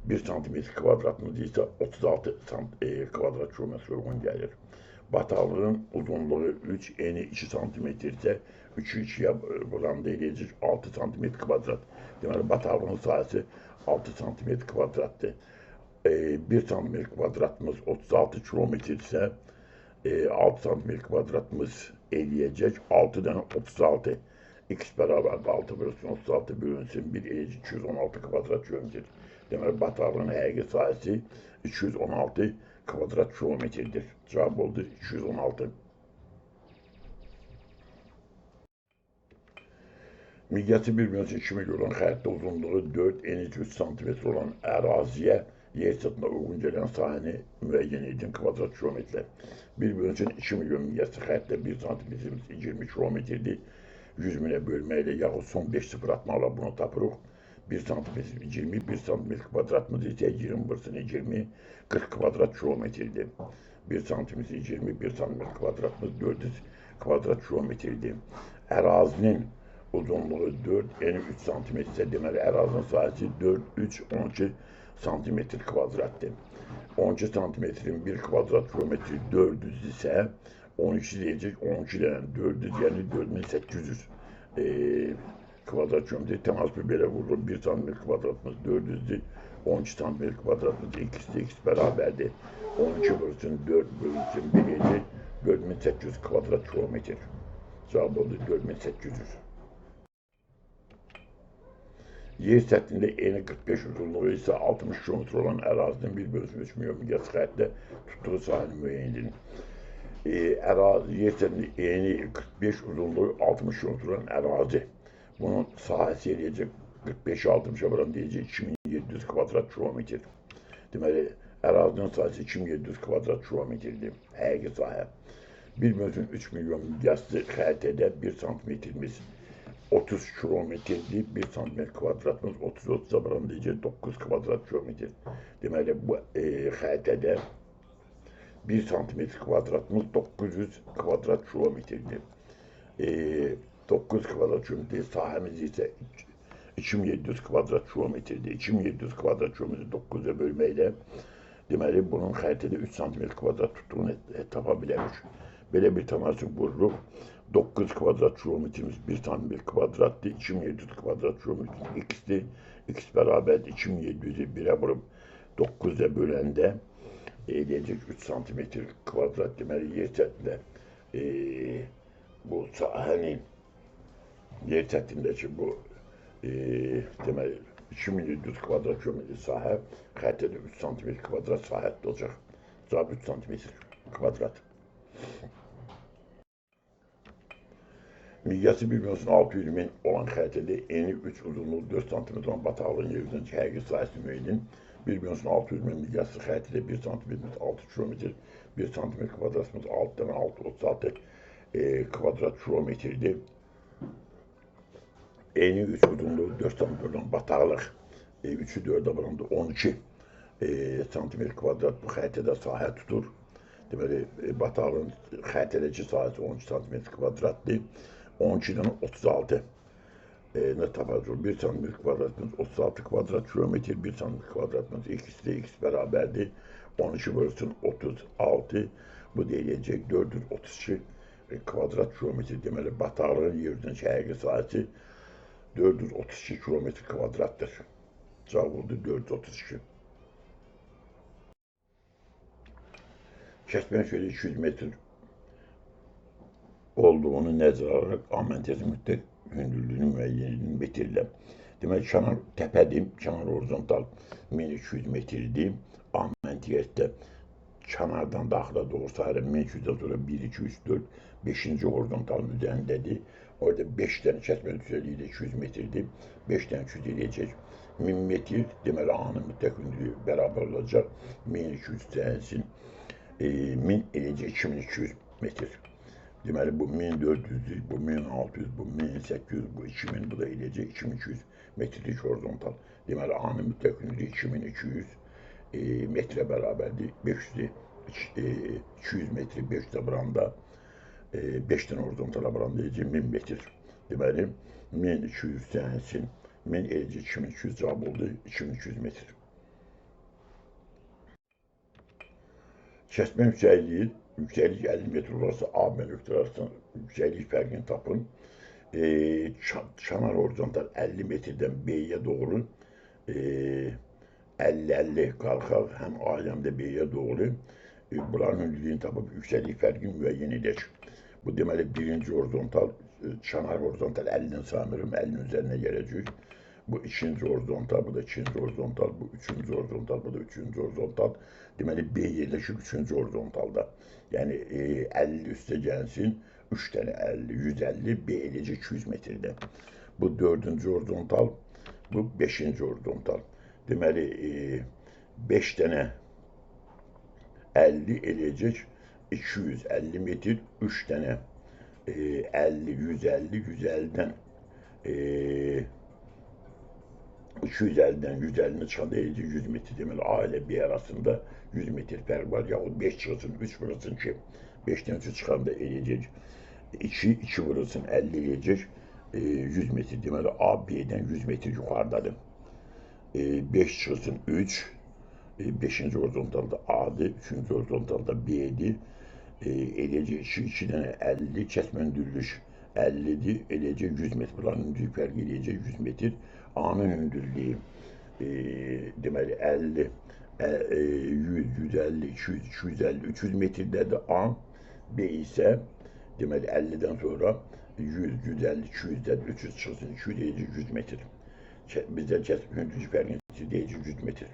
1 santimetr kvadratımız isə 36 kvadrat kilometre uyğun gəlir. Batağının uzunluğu 3, eni 2 santimetr isə 3'ü 2'ye vuranda eləyəcək 6 santimetr kvadrat. Deməli, batağının sahəsi 6 santimetr kvadratdır. 1 santimetr kvadratımız 36 kilometre ise 6 santimetr kvadratımız eləyəcək 6 dənə 36. X bərabər 6 bölünsün 36 bölünsün 1 eləyəcək 216 kvadrat kilometr. Deməli, batağının həqiqi sahəsi 216 kvadrat kilometrdir. Cavab oldu 216. Miqyası 1 bölünsün 2 milyon olan xəritdə uzunluğu 4, eni 3 santimetr olan əraziyə yer çatına uyğun gələn sahəni müəyyən edin kvadrat kilometrlər. 1 bölünsün 2 milyon miqyaslı xəritdə 1 santimetrimiz 20 kilometrdir. 100 minə bölməklə yaxud son 5 sıfır atmaqla bunu tapırıq. 1 santimetrimiz 20, 1 santimetr kvadratımız isə 20 vursun 20, 40 kvadrat kilometrdir. 1 santimetrimiz 20, 1 santimetr kvadratımız 400 kvadrat kilometrdir. Ərazinin uzunluğu 4, eni 3 santimetr ise deməli ərazinin sahəsi 4, 3, 12 santimetr kvadratdır. 12 santimetrin 1 kvadrat kilometri 400 ise 12 deyəcək, 12 dənə 400 yəni 4800 kvadrat kilometri təmasül belə vurulur. 1 santimetr kvadratımız 400'dür, 12 santimetr kvadratımız x bərabərdir. 12 bölünsün 4 bölünsün 1 eləyəcək 4800 kvadrat kilometr. Cavab oldu 4800. Yer səthində eni 45 uzunluğu ise 60 km olan ərazinin 1 bölünsün 3 milyon miqyas xəritdə tutduğu sahəni müəyyən edin. Yer səthində eni 45 uzunluğu 60 km olan ərazi. Bunun sahəsi eləyəcək 45'i 60'a vuran deyəcək 2700 kvadrat kilometr. Deməli, ərazinin sahəsi 2700 kvadrat kilometrdir. Həqiqi sahə. 1 bölünsün 3 milyon miqyaslı xəritədə 1 santimetrimiz 30 kilometrdir, 1 santimetr kvadratımız 30'a vuran deyəcək 9 kvadrat kilometr. Deməli, bu xəritədə 1 santimetr kvadratımız 900 kvadrat kilometrdir. 9 kvadrat kilometre sahəmiz isə 2700 kvadrat kilometrdir. 2700 kvadrat kilometri 9'a bölməklə deməli, bunun xəritədə 3 santimetr kvadrat tutduğunu tapa bilərik. Belə bir təmasül qururuq. 9 kvadrat kilometrimiz 1 santimetr kvadratdır. 2700 kvadrat kilometrimiz x'dir. X bərabərdir 2700'ü 1'e vurup 9'a böləndə eləyəcək 3 santimetr kvadrat deməli yer səthində bu sahənin yer səthindəki bu deməli 2700 kvadrat kilometr sahə xəritədə 3 santimetr kvadrat sahətdə olacaq. Cavab 3 santimetr kvadrat. Miqyası 1 bölünsün 600 min olan xəritədə eni 3 uzunluğu 4 santimetr olan batağlığın yer üzərindəki həqiqi sahəsini müəyyən edin. 1 bölünsün 600 min miqyaslı xəritədə 1 santimetrimiz 6 kilometr, 1 santimetr kvadratımız 6 dənə 36 kvadrat kilometrdir. Eni 3 uzunluğu 4 santimetr olan bataqlıq 3'ü 4'e vuranda 12 santimetr kvadrat bu xəritədə sahə tutur. Deməli, batağlığın xəritədəki sahəsi 12 santimetr kvadratdır. 12'den 36 ne tapacağız? 1 santimetr kvadratımız 36 kvadrat kilometre, 1 santimetr kvadratımız x'de x beraberdir. 12 bölünsün 36, Bu deyiləcək 432 kvadrat kilometr deməli bataqlığın yerinin şəhərli sahəsi 432 kilometr kvadratdır. Cavab oldu 432. Kəsmə şöyle 200 metr olduğunu nəzərə alaraq A məntəqəsi mütləq hündürlüyünün müəyyənini metrlə. Deməli, kənar təpədir, kənar horizontal 1200 metrdir. A məntəqəsində kənardan daxilə doğru sahələ 1200-dən sonra 1, 2, 3, 4, 5-ci horizontalın üzərindədir. Orada 5 dənə kəsmə düzəlliyi də 200 metrdir. 5 dənə 200 eləyəcək 1000 metr. Deməli, A-nın mütləq hündürlüyü bərabər olacaq. 1200 cəhəsin 1000 eləyəcək 2200 metr. Deməli, bu 1400'dür, bu 1600, bu 1800, bu 2000, bu da eləyəcək 2200 metrlik horizontal. Deməli, A-nın mütləq hündürlüyü 2200 metrə bərabərdir. 200 metri 5 də buranda 5 dənə horizontala buranda eləyəcək 1000 metr. Deməli, 1200 cəhəsin 1000 eləyəcək 2200 cavab oldu 2200 metr. Kəsmə yüksəklik 50 metr olarsa A və nöqtə arasında yüksəklik fərqini tapın. Kənar horizontal 50 metrdən B-yə doğru 50-50 qalxaq, həm A həm də B-yə doğru bunların hündürlüyünü tapıb yüksəklik fərqini müəyyən edək. Bu deməli birinci horizontal, kənar horizontal 50-nin saymırım, 50-nin üzərinə gələcək. Bu ikinci horizontal, bu da ikinci horizontal, bu üçüncü horizontal, bu da üçüncü horizontal. Deməli, B yerləşik üçüncü horizontalda. Yəni, 50 üstə gəlsin, 3 dənə 50, 150, B eləyəcək 200 metrdə. Bu dördüncü horizontal, bu beşinci horizontal. Deməli, 5 dənə 50 eləyəcək 250 metr, 3 dənə 50, 150, 150-dən 250-dən 150-ni çıxanda eləyəcək 100 metr. Deməli, A ilə B arasında 100 metr fərq var. Yaxud 5 çıxılsın, 3 vurulsun ki, 5-dən 3 çıxanda eləyəcək 2 vurulsun, 50 eləyəcək 100 metr. Deməli, A B-dən 100 metr yuxarıdadır. 5 çıxılsın 3, 5-ci horizontalda A-dır, 3-cü horizontalda B-dir. Eləyəcək 2 dənə 50, kəsmə hündürlük 50'dir, eləyəcək 100 metr. Bunların hündürlük fərqi eləyəcək 100 metr. A-nın hündürlüyü deməli 50, 100, 150, 200, 250, 300 metrədədir A. B isə deməli 50-dən sonra 100, 150, 200-dədir, 300 çıxılsın, 200 eləyəcək 100 metr. Bizdə hündürlük fərqi eləyəcək 100 metr.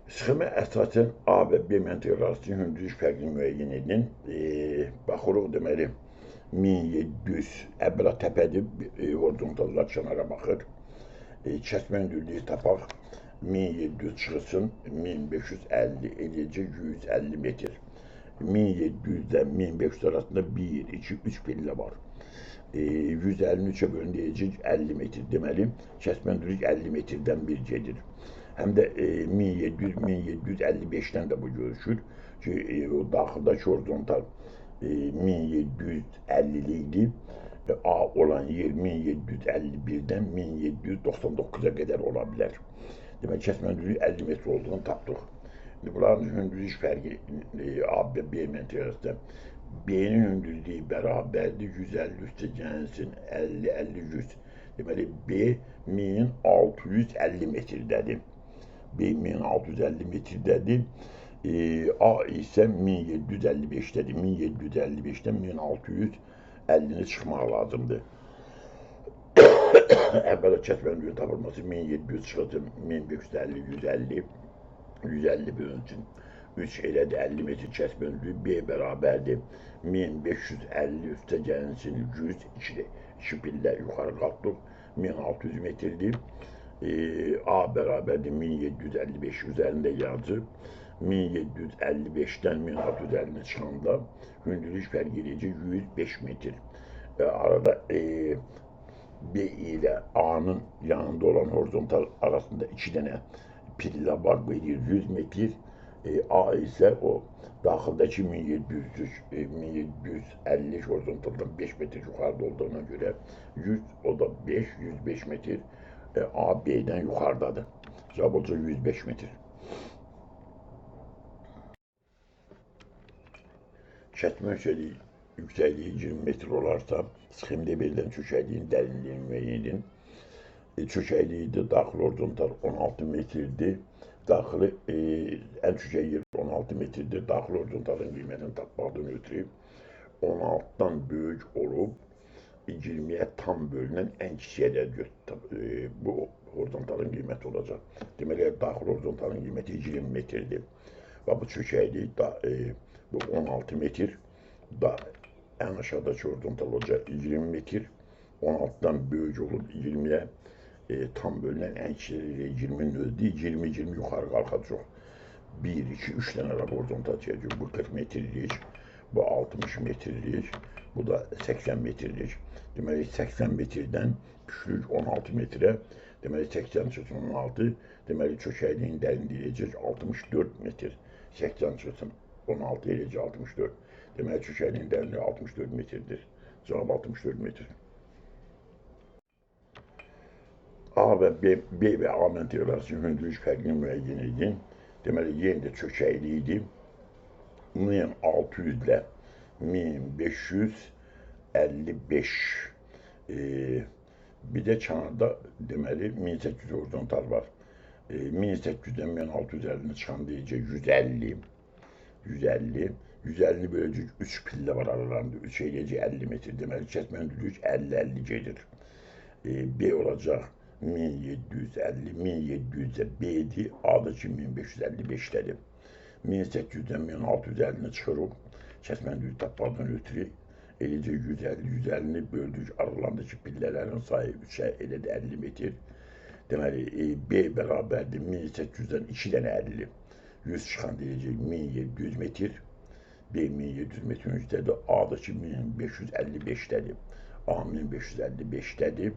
Sxemə əsasən A və B məntəqələri arasında hündürlük fərqini müəyyən edin. Baxırıq deməli 1700 əvvəla təpədir, horizontallar kənara baxır. Kəsmə hündürlüyü tapaq. 1700 çıxılsın 1550 eləyəcək 150 metr. 1700-dən 1500 arasında 1, 2, 3 pillə var. 150-ni 3-ə bölündə eləyəcək 50 metr. Deməli, kəsmə hündürlük 50 metrdən bir gedir. Həm də 1700-1755-dən də bu görüşür ki, o daxildəki horizontal 1750-likdir. A olan yer 1751-dən 1799-a qədər ola bilər. Demək, kəsmə hündürlüyü 50 metr olduğunu tapdıq. Bunların hündürlük fərqi A və B məntəqəsində B-nin hündürlüyü bərabərdir 150 üstə gəlsin 50, 50, 100. Deməli, B 1650 metrdədir. B 1650 metrdədir. A isə 1755-dədir. 1755-dən 1650-ni çıxmaq lazımdır. Əvvəla kəsmə hündürlüyünün tapılması 1700 çıxılsın 1550, 150. 150 bölünsün 3 elədi 50 metr kəsmə hündürlüyü. B bərabərdir 1550 üstə gəlsin 100, 2 pillə yuxarı qalxdıq 1600 metrdir. A bərabərdir 1755 üzərində yazıb 1755-dən 1650-ni çıxanda hündürlük fərqi eləyəcək 105 metr. Arada B ilə A-nın yanında olan horizontal arasında 2 dənə pillə var, bu edir 100 metr. A isə o daxildəki 1750 horizontaldan 5 metr yuxarıda olduğuna görə 100, o da 5, 105 metr. A, B-dən yuxarıdadır. Cavab olacaq 105 metr. Çəkmə yüksəkliyi 20 metr olarsa, sxemdə verilən çökəkliyin dərinliyini müəyyən edin. Çökəkliyi də daxili horizontal 16 metrdir. Daxili ən çökək yer 16 metrdir. Daxili horizontalın qiymətini tapmaqdan ötürü 16-dan böyük olub 20-yə tam bölünən ən kiçik ədəd bu horizontalın qiyməti olacaq. Deməli, daxili horizontalın qiyməti 20 metrdir. Və bu çökəklik bu 16 metr, da ən aşağıdakı horizontal olacaq 20 metr, 16-dan böyük olub 20-yə tam bölünən ən kiçik 20-nin özü 20 yuxarı qalxacaq. 1, 2, 3 dənə horizontal çəkəcək. Bu 40 metrlik, bu 60 metrlik, bu da 80 metrlik. Deməli, 80 metrdən düşürük 16 metrə. Deməli, 80/16, deməli, çökəkliyin dərinliyi eləyəcək 64 metr. 80/16 eləyəcək 64. Deməli, çökəkliyin dərinliyi 64 metrdir. Cavab 64 metr. A və B və A məntiqələrinin hündürlük fərqini müəyyən edin. Deməli, yenə də çökəkliyidir. 1600 ilə 1555. Bir də kənarda deməli 1800 horizontal var. 1800-dən 1650-ni çıxanda deyəcək 150. 150-ni böləcək 3 pillə var aralarında. 3 eləyəcək 50 metr. Deməli, kəsmənin düzlük 50-50 gedir. B olacaq 1750, 1700-də B'dir, A-dakı 1555-dədir. 1800-dən 1650-ni çıxırıq, kəsmənin düzlük tapmaqdan ötürü eləcək 150, 150-ni böldük, aralarındakı pillələrin sayı 3-ə elədi 50 metr. Deməli, B bərabərdir 1800-dən 2 dənə 50, 100 çıxanda eləcək 1700 metr. B 1700 metrin üstədir, A-dakı 1555-dədir. A 1555-dədir.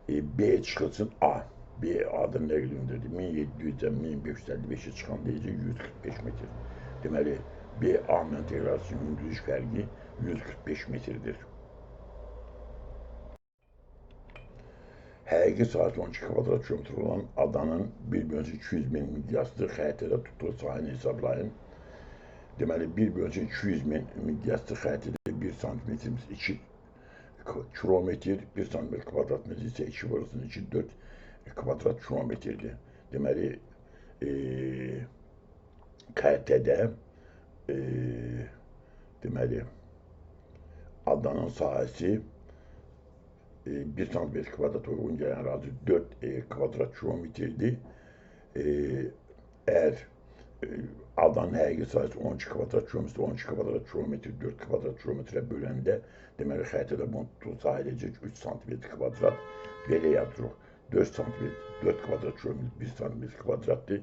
B çıxılsın A. B A-dan nə qədərdir? 1700-dən 1555-ə çıxanda eləcək 145 metr. Deməli, B A məntiqələrinin hündürlük fərqi 145 metrdir. Həqiqi sahəsi 12 kvadrat kilometr olan adanın 1/200.000 miqyaslı xəritədə tutduğu sahəni hesablayın. Deməli, 1/200.000 miqyaslı xəritədə 1 santimetrimiz 2 kilometr, 1 santimetr kvadratımız isə 2 vurulsun 2, 4 kvadrat kilometrdir. Deməli, xəritədə deməli, adanın sahəsi 1 santimetr kvadrat uyğun gələn ərazi 4 kvadrat kilometrdir. Əgər adanın həqiqi sahəsi 12 kvadrat kilometr, 12 kvadrat kilometr 4 kvadrat kilometrə böləndə, deməli, xəritədə bunun tutduğu sahə eləyəcək 3 santimetr kvadrat. Belə yazırıq. 4 santimetr, 4 kvadrat kilometr 1 santimetr kvadratdır.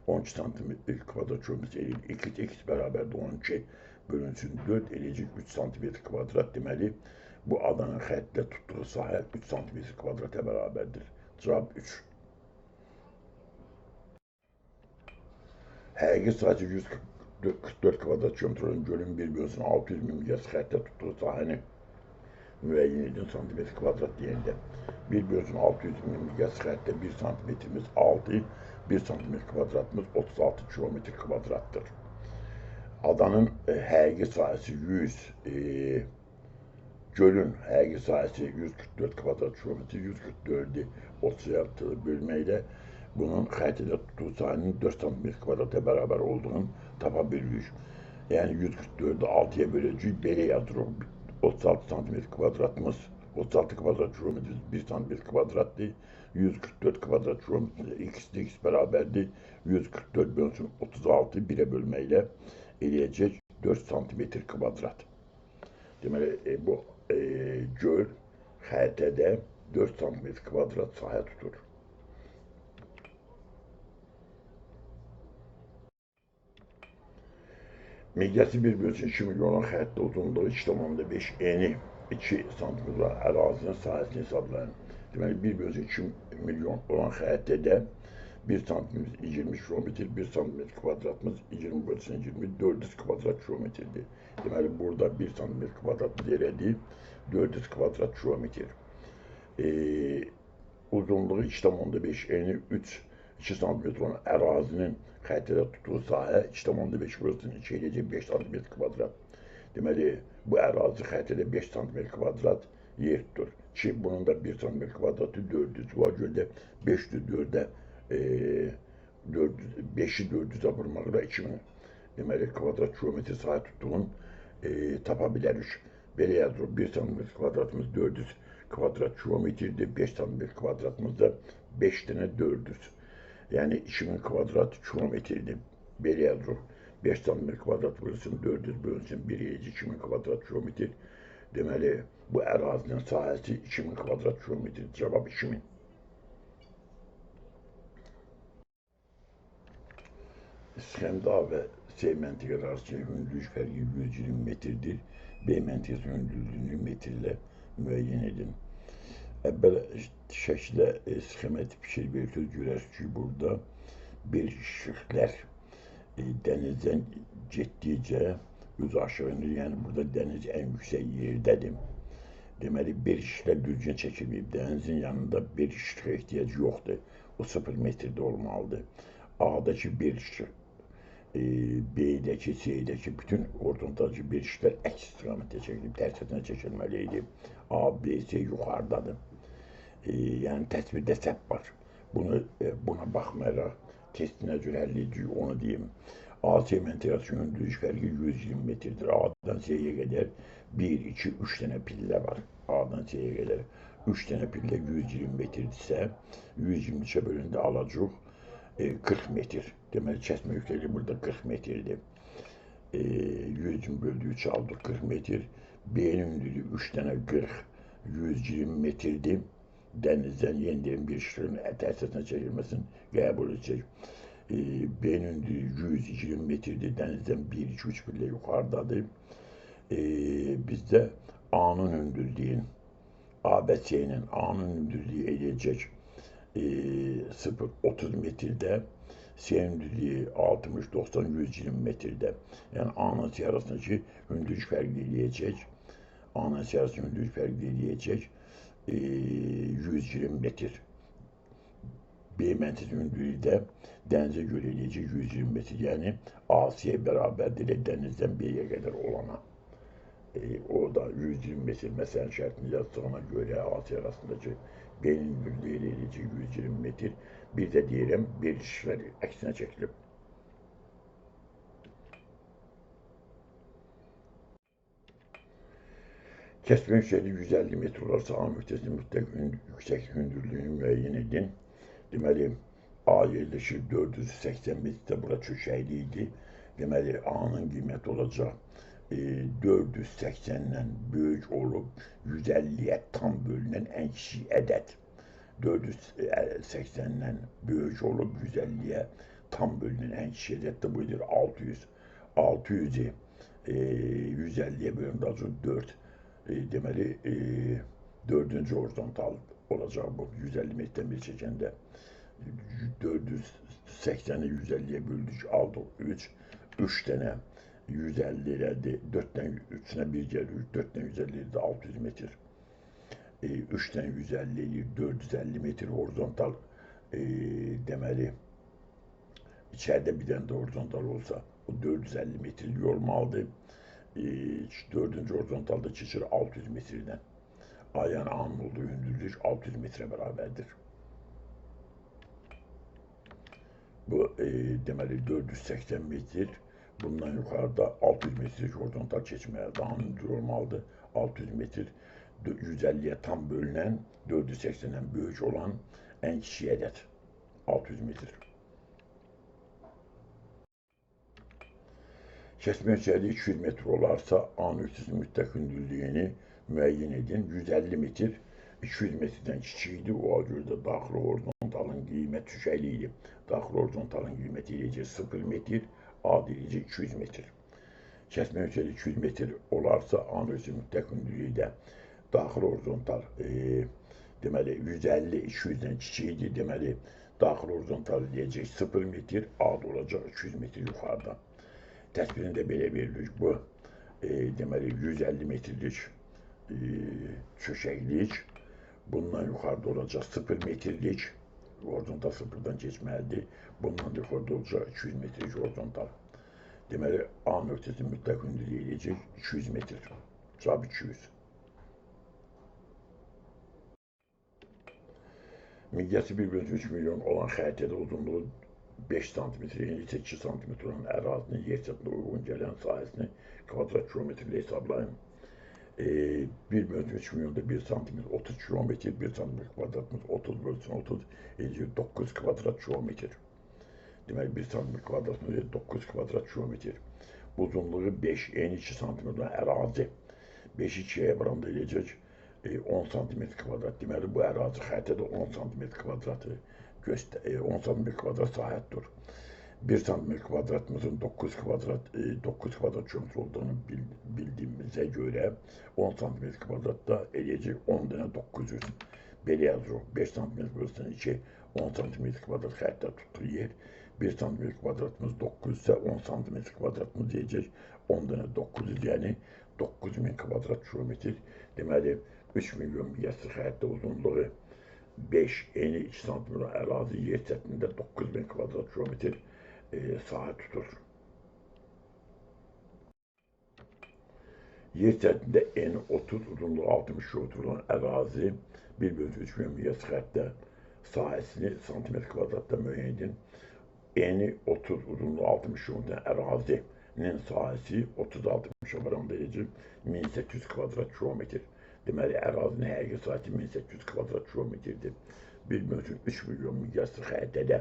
12 santimetr kvadrat kilometr eləyir. 2x bərabərdir 12 bölünsün 4 eləyəcək 3 santimetr kvadrat. Deməli, bu adanın xəttdə tutduğu sahə 3 santimetr kvadrata bərabərdir. Cavab 3. Həqiqi sahəsi 144 kvadrat kilometr olan gölün 1/600 miqyaslı xəttdə tutduğu sahəni müəyyən edin santimetr kvadrat deyəndə. 1/600 miqyaslı xəttdə 1 santimetrimiz 6, 1 santimetr kvadratımız 36 kilometr kvadratdır. Adanın həqiqi sahəsi 100, gölün həqiqi sahəsi 144 kvadrat kilometr, 144-ü 36 bölməklə bunun xəritədə tutduğu sahənin 4 santimetr kvadrata bərabər olduğunu tapa bilirik. Yəni 144-ü 6-ya böləcəyik, belə yazırıq. 36 santimetr kvadratımız, 36 kvadrat kilometr 1 santimetr kvadratdır. 144 kvadrat kilometr x bərabərdir. 144 bölünsün 36 1-ə bölməklə eləyəcək 4 santimetr kvadrat. Deməli, bu göl xəritədə 4 santimetr kvadrat sahə tutur. Miqyası 1/2 milyon olan xəttdə uzunluğu 2,5 eni 2 santimetr olan ərazinin sahəsini hesablayın. Deməli, 1/2 milyon olan xəttədə 1 santimetrimiz 20 kilometr, 1 santimetr kvadratımız 20/20 400 kvadrat kilometrdir. Deməli, burada 1 santimetr kvadratımız elədi 400 kvadrat kilometr. Uzunluğu 2,5 eni 2 santimetr olan ərazinin xəritədə tutduğu sahə 2,5 vurulsun 2 eləyəcək 5 santimetr kvadrat. Deməli, bu ərazi xəttində 5 sm kvadrat yer tutur ki, bunun da 1 sm kvadratı 400 var. Görə 500 4-ə 5-i 400-ə vurmaqla 2000 deməli kvadrat kilometr sahə tutduğunu tapa bilərik. Belə yazılır, 1 sm kvadratımız 400 kvadrat kilometrdir, 5 sm kvadratımız da 5 dənə 400. Yəni 2000 kvadrat kilometrdir. Belə yazılır. 5 sm kvadrat vurulsun, 400 bölünsün, 1 eləcək 2000 kvadrat kilometr. Deməli, bu ərazinin sahəsi 2000 kvadrat kilometr. Cavab 2000. Sxemda və C məntəqələri arasında hündürlük fərqi 120 metrdir. B məntəqəsi hündürlüyünü metrlə müəyyən edin. Əvvəl şəklə sxematik fikir verirsiniz, görərsiniz ki, burada bir işıqlar dənizdən getdikcə öz aşağı inir. Yəni burada dəniz ən yüksək yerdədir. Deməli, bir işıqlar düzgün çəkilməyib. Dənizin yanında bir işığa ehtiyac yoxdur. O 0 metrdə olmalıdır. A'dakı bir işıq, B'dəki, C'dəki bütün ortadakı bir işıqlar əks istiqamətdə çəkilib. Tərsinə çəkilməli idi. A, B, C yuxarıdadır. Yəni təsvirdə səhv var. Buna baxmayaraq testinə görə həll edirik, onu deyim. AC məntəqəsi hündürlük fərqi 120 metrdir. A'dan C'yə qədər 1, 2, 3 dənə pillə var. A'dan C'yə qədər 3 dənə pillə 120 metrdirsə, 120-ə bölündə alacaq 40 metr. Deməli, kəsmə yüksəkliyi burada 40 metrdir. 120 böldü 3 aldıq 40 metr. B'nin hündürlüyü 3 dənə 40, 120 metrdir. Dənizdən yenidən bir işığın tərsinə çəkilməsini qəbul edəcək. B'nin 120 metrdir, dənizdən 1, 2, 3 pillə yuxarıdadır. Bizdə A'nın hündürlüyü, A və C'nin A'nın hündürlüyü eləyəcək 0-30 metrdə, C'nin hündürlüyü 60, 90, 120 metrdə. Yəni A'nın C arasındakı hündürlük fərqi eləyəcək. A'nın C arasındakı hündürlük fərqi eləyəcək 120 metr. B məntəqəsi hündürlüyü də dənizə görə eləyəcək 120 metr. Yəni A-C bərabərdir dənizdən B-yə qədər olana. O da 120 metr. Məsələn, şərtini yazdığına görə A-C arasındakı B-nin hündürlüyü eləyəcək 120 metr. Bir də deyirəm, bir işlər əksinə çəkilib. Kəsmə yüksəkliyi 150 metr olarsa A nöqtəsinin mütləq yüksək hündürlüyünü müəyyən edin. Deməli, A yerləşir 480 metrdə, bura çökəkli idi. Deməli, A'nın qiyməti olacaq 480-dən böyük olub 150-yə tam bölünən ən kiçik ədəd. 480-dən böyük olub 150-yə tam bölünən ən kiçik ədəd də bu edir 600. 600-i 150-yə bölündü 4. Deməli, 4-cü horizontal olacaq bu 150 metrdən bir çəkəndə. 480-i 150-yə böldük, aldıq 3. 3 dənə 150 elədi, 4-dən 3-ünə 1 gəlir, 4-dən 150 elədi, 600 metr. 3-dən 150 eləyir, 450 metr horizontal. Deməli, içəridə bir dənə də horizontal olsa, o 450 metrlik olmalıdır. 4-cü horizontalda keçir 600 metrdən. Ayağın A'nın olduğu hündürlük 600 metrə bərabərdir. Bu, deməli, 480 metr. Bundan yuxarıda 600 metrlik horizontal keçməyə daha hündür olmalıdır. 600 metr 150-yə tam bölünən, 480-dən böyük olan ən kiçik ədəd. 600 metr. Kəsmə yüksəkliyi 200 metr olarsa, A nöqtəsinin mütləq hündürlüyünü müəyyən edin. 150 metr 200 metrdən kiçikdir. O görə də daxili horizontalın qiymət düşəkli idi. Daxili horizontalın qiyməti eləyəcək 0 metr, A deyiləcək 200 metr. Kəsmə yüksəkliyi 200 metr olarsa, A nöqtəsinin mütləq hündürlüyü də daxili horizontal deməli 150 200-dən kiçikdir. Deməli, daxili horizontal eləyəcək 0 metr, A da olacaq 200 metr yuxarıdan. Təsvirində belə verilir. Bu, deməli, 150 metrlik çökəklik. Bundan yuxarıda olacaq 0 metrlik horizontal 0-dan keçməlidir. Bundan yuxarıda olacaq 200 metrlik horizontal. Deməli, A nöqtəsi mütləq hündürlüyü eləyəcək 200 metr. Cavab 200. Miqyası 1,3 milyon olan xəritədə uzunluğu 5 sm, eni isə 2 sm olan ərazinin yer çapına uyğun gələn sahəsini kvadrat kilometrlə hesablayın. 1,3 milyonda 1 sm 30 kilometr, 1 sm kvadratımız 30 bölsün 30, 9 kvadrat kilometr. Deməli, 1 sm kvadratımız 9 kvadrat kilometr. Uzunluğu 5, eni 2 sm olan ərazi. 5'i 2'ye bölündə eləyəcək 10 sm kvadrat. Deməli, bu ərazi xəritədə 10 sm kvadratı 10 sm kvadrat sahətdir. 1 sm kvadratımızın 9 kvadrat kilometr olduğunu bildiyimizə görə 10 sm kvadratda eləyəcək 10 dənə 900. Belə yazırıq. 5 sm bölsün 2, 10 sm kvadrat xəritə tutur yer. 1 sm kvadratımız 9 isə 10 sm kvadratımız eləyəcək 10 dənə 900, yəni 9000 kvadrat kilometr. Deməli, 3 milyon miqyaslı xəritə uzunluğu 5, eni 2 sm olan ərazi yer çətində 9000 kvadrat kilometr sahə tutur. Yer çətində eni 30, uzunluğu 60 kilometr olan ərazi 1,3 milyon miqyaslı xəritə sahəsini santimetr kvadratda müəyyən edin. Eni 30, uzunluğu 60 kilometr olan ərazinin sahəsi 30-60 oranında eləyəcək 1800 kvadrat kilometr. Deməli, ərazinin həqiqi sahəsi 1800 kvadrat kilometrdir. 1,3 milyon miqyaslı xəritədə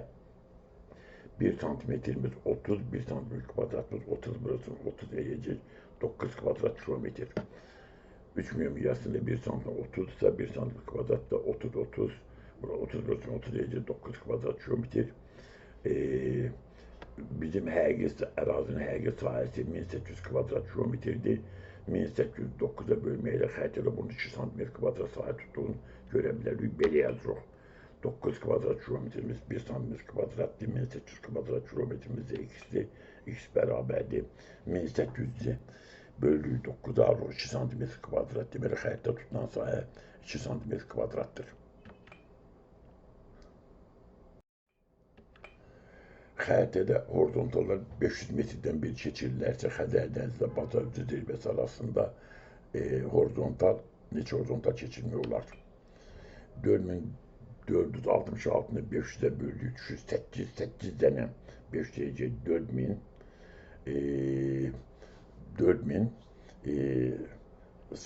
1 santimetrimiz 30, 1 santimetr kvadratımız 30 bölsün 30 eləyəcək 9 kvadrat kilometr. 3 milyon miqyasında 1 santimetr 30 ise 1 santimetr kvadratda 30 bölsün 30 eləyəcək 9 kvadrat kilometr. Bizim ərazinin həqiqi sahəsi 1800 kvadrat kilometrdir. 1809'a bölməklə xəritədə bunun 2 sm kvadrat sahə tutduğunu görə bilərik. Belə yazırıq. 9 kvadrat kilometrimiz 1 sm kvadratdır. 1800 kvadrat kilometrimiz x'dir. X bərabərdir. 1800'i bölürük 9'a alırıq 2 sm kvadrat. Deməli, xəritə tutulan sahə 2 sm kvadratdır. Xəritədə horizontallar 500 metrdən bir keçirilərsə, Xəzər dənizlə Baca Üzü zirvəsi arasında horizontal keçirmək olar. 4466'nı 500'e böldük, 8 dənə 5 deyəcək 4000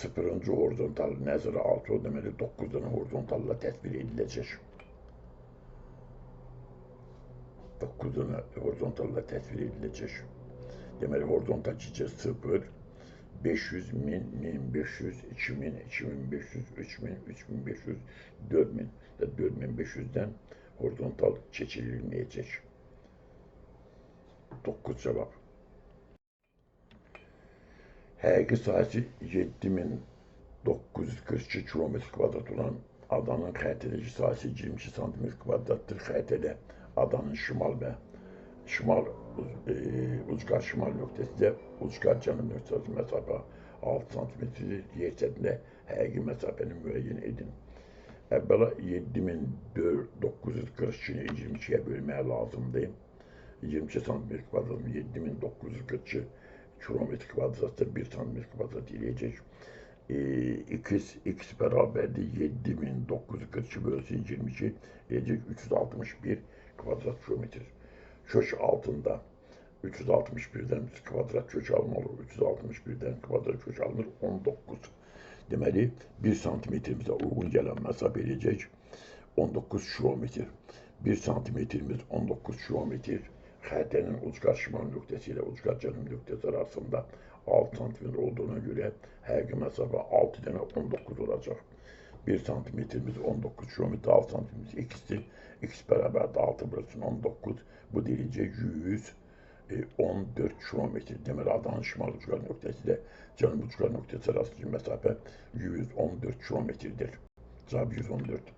sıfırıncı horizontal nəzərə altı, deməli 9 dənə horizontalla təsvir ediləcək. 9 dənə horizontalla təsvir ediləcək. Deməli, horizontal çizgi 0, 500, 1000, 1500, 2000, 2500, 3000, 3500, 4000 və 4500'dən horizontal keçirilməyəcək. 9 cavab. Həqiqi sahəsi 7942 kilometr kvadrat olan adanın xəritədəki sahəsi 22 sm kvadratdır. Xəritədə adanın şimal və ucqar şimal nöqtəsi də ucqar cənub nöqtəsi məsafə 6 sm-dir. Yer çətində həqiqi məsafəni müəyyən edin. Əvvəla 7942'ni 22'ye bölmək lazımdır. 22 sm kvadratı 7942 kilometr kvadratda 1 sm kvadrat eləyəcək. X bərabərdir 7942 bölsün 22 eləyəcək 361 kvadrat kilometr. Kök altında 361'den kvadrat kök alınır. 361'den kvadrat kök alınır 19. Deməli, 1 santimetrimize uyğun gələn məsafə eləyəcək 19 kilometr. 1 santimetrimiz 19 kilometr. Xəritənin ucqar şimal nöqtəsi ilə ucqar cənub nöqtəsi arasında 6 santimetr olduğuna görə həqiqi məsafə 6 dənə 19 olacaq. 1 santimetrimiz 19 kilometr, 6 santimetrimiz x'dir. X bərabərdir 6 bölsün 19. Bu deyiləcək 114 kilometr. Deməli, adanın şimal ucqar nöqtəsi ilə cənub ucqar nöqtəsi arasındakı məsafə 114 kilometrdir. Cavab 114.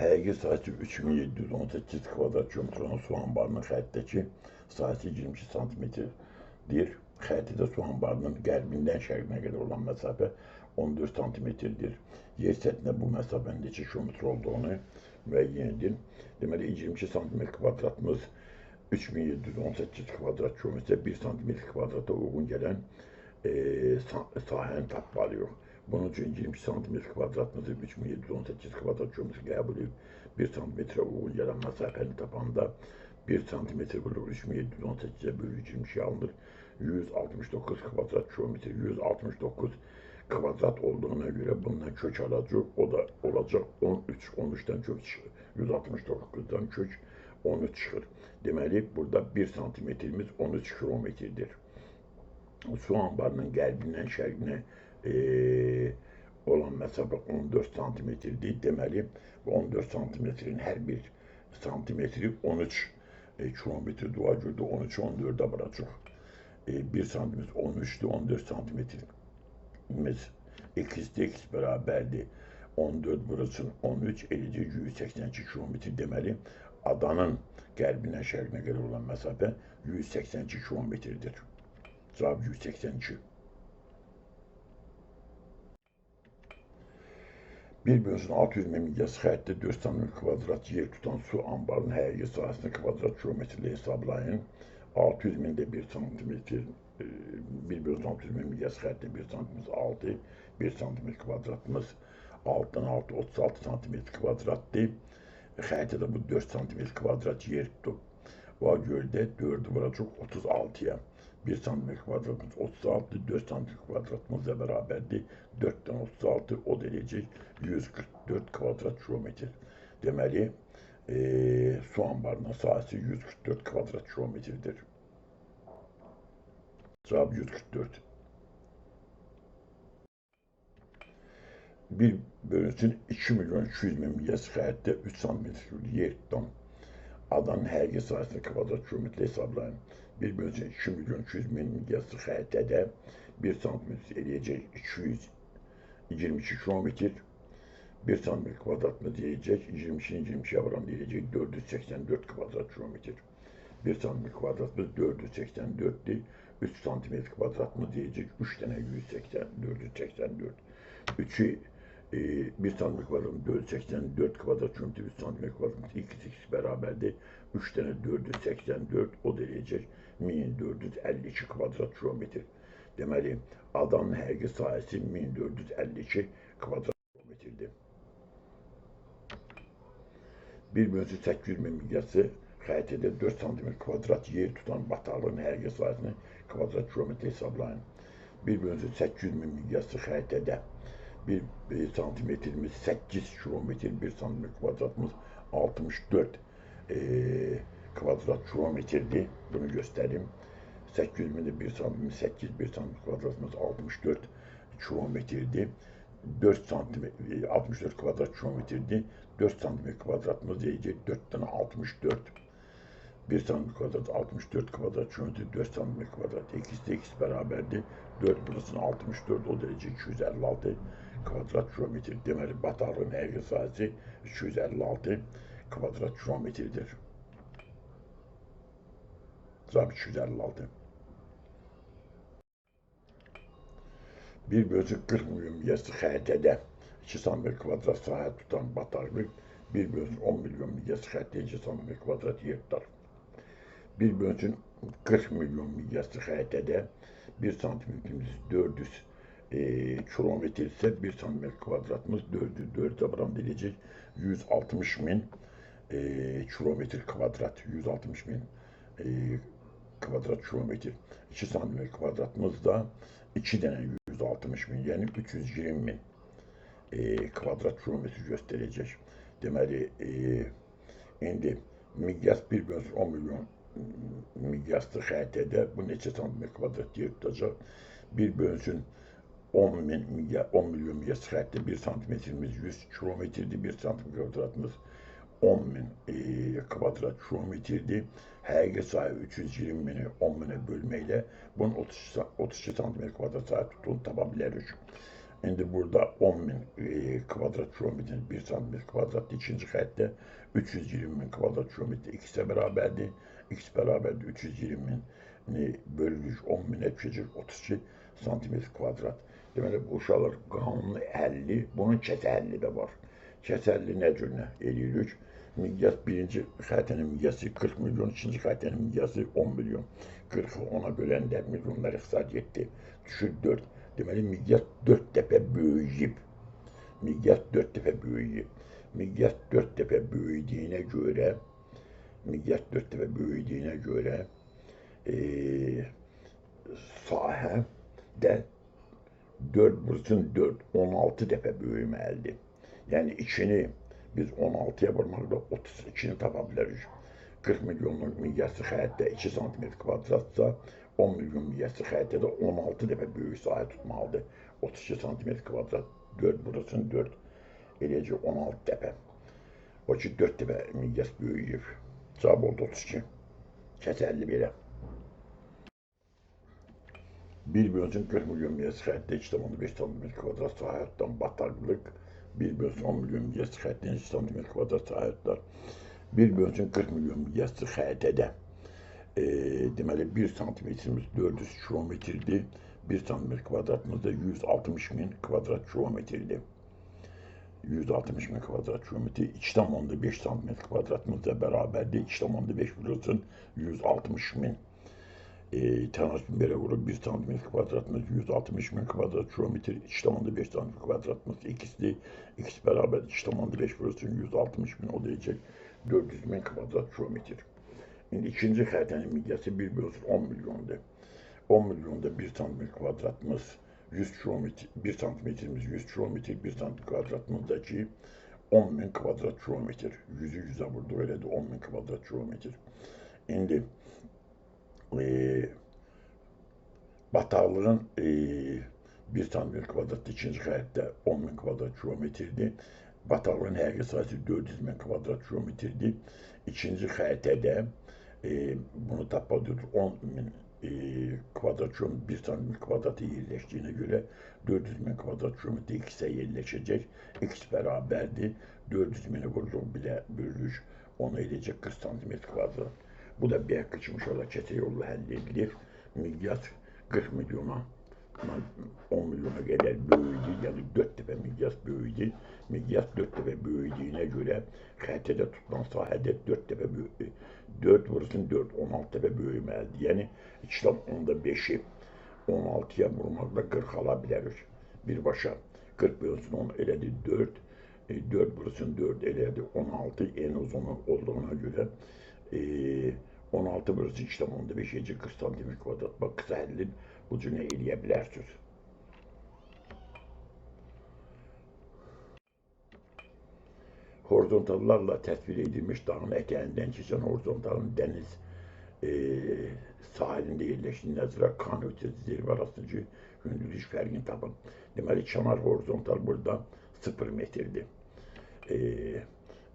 Həqiqi sahəsi 3718 kvadrat kilometr olan su anbarının xəritdəki sahəsi 22 santimetrdir. Xəritədə su anbarının qərbindən şərqinə qədər olan məsafə 14 santimetrdir. Yer səthinə bu məsafənin neçə kilometr olduğunu müəyyən edin. Deməli 22 santimetr kvadratımız 3718 kvadrat kilometre 1 santimetr kvadrata uyğun gələn sahəni tapmalıyıq. Bunun üçün 22 santimetr kvadratımızı 3718 kvadrat kilometre qəbul edib 1 santimetrə uyğun gələn məsafəni tapanda 1 santimetr bölü 3718'e bölü 22 alınır. 169 kvadrat kilometre 169 kvadrat olduğuna göre bundan kök alacaq. O da olacaq 13. 13'ten kök çıxır. 169'dan kök 13 çıxır. Deməli burada 1 santimetrimiz 13 kilometrdir. Su anbarının qərbindən şərqinə olan məsafə 14 santimetrdir. Deməli bu 14 santimetrin hər bir santimetri 13 kilometre dua gördü. 13'ü 14'e bırakacak. 1 santimetre 13'tü. 14 santimetrimiz x beraberdi. 14 burası 13 50 182 kilometre deməli adanın qərbindən şərqinə qədər olan məsafə 182 kilometrdir. Cavab 182. Bir bölüsün 600 milyası xəttdə 4 santimetr kvadrat yer tutan su anbarının həqiqi sahəsini kvadrat kilometrlə hesablayın. 600 mində 1 santimetr, 1 bölüsün 600 milyası xəttdə 1 santimetr 6, 1 santimetr kvadratımız 6'dan 6, 36 santimetr kvadratdır. Xəttədə bu 4 santimetr kvadrat yer tutub. O göldə 4'ü vuracaq 36'ya. 1 santimetr kvadratımız 36, 4 santimetr kvadratımızla beraberdi. 4'ten 36 o derece 144 kvadrat kilometre. Deməli su anbarının sahəsi 144 kvadrat kilometredir. Cevap 144. Bir bölünsün 2 milyon 200 bin milyası xəttdə 3 santimetr yer tutan adanın həqiqi sahəsini kvadrat kilometre hesablayın. Bir bölünsün 2 milyon 200 bin milyası xəttədə 1 santimetr eləyəcək 222 kilometr. 1 santimetr kvadratını deyəcək 22'nin 22'ye varan deyəcək 484 kvadrat kilometr. 1 santimetr kvadratımız 484'dür. 3 santimetr kvadratını deyəcək 3 tane 180, 484. 3'ü 1 santimetr kvadratımız 484 kvadrat kilometre 3 santimetr kvadratımız x beraberdir. 3 tane 484 o deyəcək 1452 kvadrat kilometr. Deməli adanın həqiqi sahəsi 1452 kvadrat kilometrdir. Bir bölünsün 800 bin milyası xəttədə 4 santimetr kvadrat yer tutan bataqlığın həqiqi sahəsini kvadrat kilometre hesablayın. Bir bölünsün 800 bin milyası xəttədə 1 santimetrimiz 8 kilometr, 1 santimetr kvadratımız 64 kvadrat kilometrdir. Bunu göstereyim. 800 binde 1 santimetre 8, 1 santimetre kvadratımız 64 kilometrdir. 4 santimetre 64 kvadrat kilometrdir. 4 santimetre kvadratımız diyecek 4 tane 64. 1 santimetre kvadrat 64 kvadrat kilometre 4 santimetre kvadrat x beraberdir. 4 burasının 64 o derece 256 kvadrat kilometre. Deməli bataqlığın həqiqi sahəsi 256 kvadrat kilometredir. Cevap 256. Bir bölüsün 40 milyon milyası xəttədə 2 santimetr kvadrat sahə tutan bataqlıq 1 bölüsün 10 milyon milyası xəttədə 2 santimetr kvadrat yer tutar. Bir bölüsün 40 milyon milyası xəttədə 1 santimetrimiz 400 kilometre ise 1 santimetr kvadratımız 4'e varan deyəcək 160 bin kilometre kvadrat 160 bin kvadrat kilometre 2 santimetr kvadratımız da 2 tane 160 bin yani 320 bin kvadrat kilometre gösterəcək. Deməli indi miqyas 1 bölünsün 10 milyon miqyaslı xəttədə bu neçə santimetr kvadrat yer tutacaq. 1 bölünsün 10 milyon miqyaslı xəttdə 1 santimetrimiz 100 kilometrdir. 1 santimetr kvadratımız 10 bin kvadrat kilometrdir. Həqiqi sahə 320 bini 10 binə bölməklə bunun 32 santimetr kvadrat sahə tutduğunu tapa bilərik. İndi burada 10 bin kvadrat kilometrin 1 santimetr kvadratlı ikinci xəttdə 320 bin kvadrat kilometre x'e beraberdir. X beraberdir 320 bin bölünür 10 binə düşəcək 32 santimetr kvadrat. Deməli, bu uşaqlar qanunlu 50, bunun kəsə 50 də var. Kəsə 50 nə cür nə eləyirik? Miqyas birinci xəritənin miqyası 40 milyon, ikinci xəritənin miqyası 10 milyon. 40-ı ona böləndə milyonlar ixtisar etdi. Düşür 4. Deməli, miqyas 4 dəfə böyüyüb. Miqyas 4 dəfə böyüyüb. Miqyas 4 dəfə böyüdüyünə görə, miqyas 4 dəfə böyüdüyünə görə sahə də 4 vursun 4, 16 dəfə böyüməlidir. Yəni 2-ni biz 16-ya vurmaqla 32-ni tapa bilərik. 40 milyonluq miqyaslı xəritdə 2 sm kvadratsa, 10 milyon miqyaslı xəritdə 16 dəfə böyük sahə tutmalıdır. 32 sm kvadrat 4 vursun 4, eləcə 16 dəfə. O ki 4 dəfə miqyas böyüyüb. Cavab oldu 32. Kəsə 50 belə. 1 bölünsün 40 milyon miqyaslı xəritdə 2,5 sm kvadrat sahə tutan bataqlıq, 1 bölünsün 10 milyon miqyaslı xəritdə 2 sm kvadrat sahə tutar. 1 bölünsün 40 milyon miqyaslı xəritədə deməli 1 santimetrimiz 400 kilometrdir, 1 santimetr kvadratımız da 160 min kvadrat kilometrdir. 160 min kvadrat kilometr, 2,5 santimetr kvadratımızla bərabərdir. 2,5 vurulsun 160 min. Tanışım belə vurur, 1 santimetr kvadratımız 160 min kvadrat kilometr, 2,5 santimetr kvadratımız ikisidir. İkisi bərabər 2,5 vurulsun 160 min, o deyəcək 400 min kvadrat kilometr. İndi ikinci xəritənin miqyası 1 bölünsün 10 milyondur. 10 milyonda 1 santimetr kvadratımız 100 kilometr, 1 santimetrimiz 100 kilometr, 1 santimetr kvadratımızdaki 10 min kvadrat kilometr. 100'ü 100'e vurdu, öyle de 10 min kvadrat kilometr. İndi bataqlığın 1 santimetr kvadrat ikinci xəritdə 10 min kvadrat kilometrdir. Bataqlığın həqiqi sayısı 400 min kvadrat kilometrdir. İkinci xəritədə bunu tapadır 10 min kvadrat kilometr 1 santimetr kvadratı yerləşdiyinə görə 400 min kvadrat kilometr x-ə yerləşəcək. X bərabərdir. 400 mini vururuq bilə bölürük. Onu edəcək 40 santimetr kvadrat. Bu da bir kimi şöyle keçə yolu həll edilir. Miqyas 40 milyona 10 milyona qədər böyüdü, yəni 4 dəfə miqyas böyüdü. Miqyas 4 dəfə böyüdüyünə görə xəritədə tutulan sahədə 4 dəfə böyüdü. 4 vursun 4, 16 dəfə böyüməlidir. Yəni 2,5'i 16'ya vurmaqla 40 ala bilərik. Birbaşa 40 bölünsün 10 elədi 4, 4 vursun 4 elədi 16, en uzunu olduğuna görə 16 vursun 2,5 40 santimetr kvadrat. Bax, qısa həllin bu cür eləyə bilərsiniz. Horizontallarla təsvir edilmiş dağın ətəyindən keçən horizontalın dəniz sahilində yerləşdiyi nəzərə kan ötəsi zirvə arasındakı hündürlük fərqini tapın. Deməli, kənar horizontal burada 0 metrdir.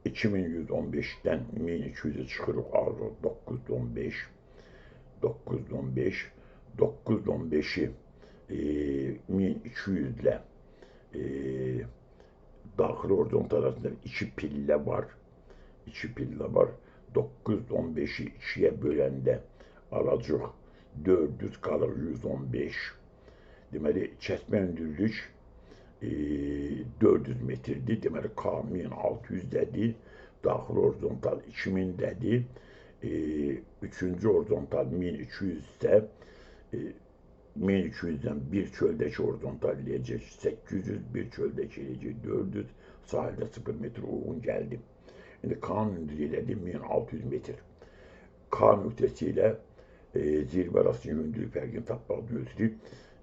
2115'dən 1200'e çıxırıq, ağır 915, 915, 915'i 1200 ilə daxil horizontal arasında 2 pillə var. 2 pillə var. 915'i 2'ye böləndə aracıq 400 qalır 115. Deməli, kəsmə hündürlük 400 metrdir. Deməli, K 1600'dədir. Daxil horizontal 2000'dədir. Üçüncü horizontal 1200 isə 1200'dən bir çöldəki horizontal eləyəcək 800, bir çöldəki eləyəcək 400, sahildə 0 metr uyğun gəldi. İndi K'nın hündürlüyü elədi 1600 metr. K nöqtəsi ilə zirvə arasında hündürlük fərqini tapmaq gözləyib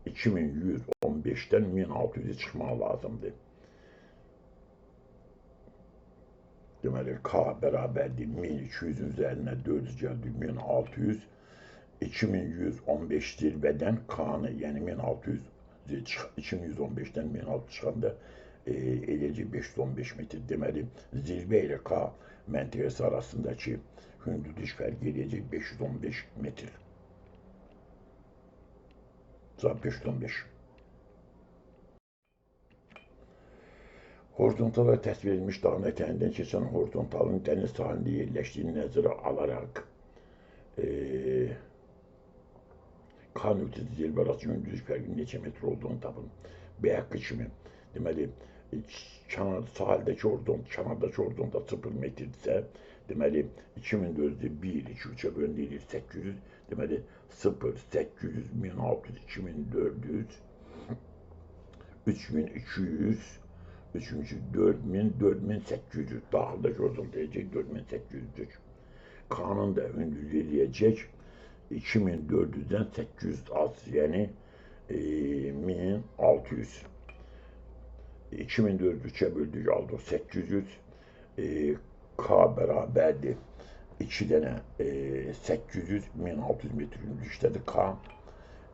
2115'dən 1600'e çıxmaq lazımdır. Deməli, K bərabərdir 1200'ün üzərinə 400 gəldi 1600. 2115 zirvədən K'nı, yəni 1600, 2115'dən 1600 çıxanda eləcək 515 metr. Deməli, zirvə ilə K məntəqəsi arasındakı hündürlük fərqi eləyəcək 515 metr. Cavab 515. Horizontala təsvir edilmiş dağın ətəyindən keçən horizontalın dəniz sahilində yerləşdiyini nəzərə alaraq K nöqtəsi zirvə arası gündüz fərqinin neçə metr olduğunu tapın. B haqqı kimi. Deməli, sahildəki kənardakı horizontal 0 metrdirsə, deməli 2400'ü 1, 2, 3'e böldürürüz 800. Deməli 0, 800, 1600, 2400, 3200, 4000, 4800. Daxildəki horizontal deyəcək 4800'dür. K'nın da hündürlüğü diyecek 2400'den 800 az, yani 1600. 2400'e böldük aldık 800. K beraberdi 2 tane 800, 1600 metre hündürlüktedir K.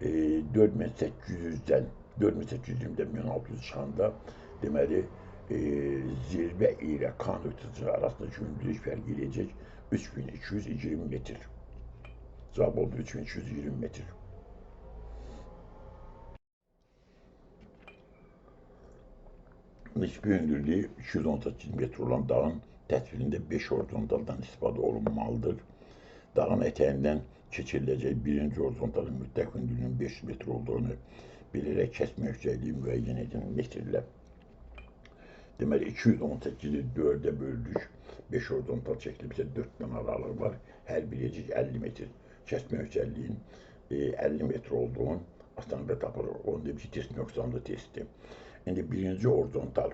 4800'den 4820'den 1600 çıxanda deməli zirvə ilə K nöqtəsi arasındakı hündürlük fərqi eləyəcək 3220 metr. Cavab oldu 3220 metr. Nisbi hündürlüğü 218 metre olan dağın təsvirində 5 horizontaldan istifadə olunmalıdır. Dağın ətəyindən keçiriləcək birinci horizontalın mütləq hündürlüğünün 500 metre olduğunu bilərək kəsmə yüksəkliyi müəyyən edin metrlə. Deməli 218'i 4'e böldük. 5 horizontal çəkilibsə 4 tane aralığı var. Hər biricik 50 metr. Kəsmə yüksəkliyin 50 metre olduğunu aslında tapılır. Onu da bir test nöqsanlı testi. İndi birinci horizontal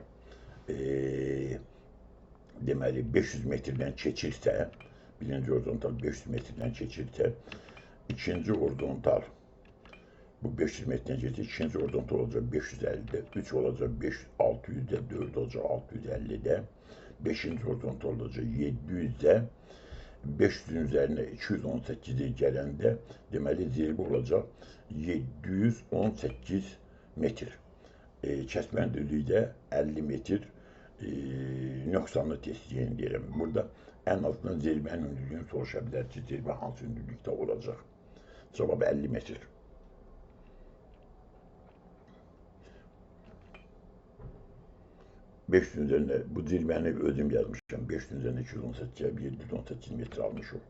deməli 500 metreden keçirsə, birinci horizontal 500 metreden keçirsə, ikinci horizontal bu 500 metreden geçirsə, ikinci horizontal olacaq 550'de, 3 olacaq 600'de, 4 olacaq 650'de, 5. horizontal olacaq 700'de, 500'ün üzerine 218'i gələndə deməli zirvə olacaq 718 metr. Kəsmə hündürlüyü də 50 metr. Nöqsanlı test yeni deyirəm. Burada ən azından zirvənin hündürlüyünü soruşa bilər ki, zirvə hansı hündürlükdə olacaq. Cavab 50 metr. Beşin üzerine bu zirvəni özüm yazmışım. 5'in üzerine 218'e 718 metre almışım.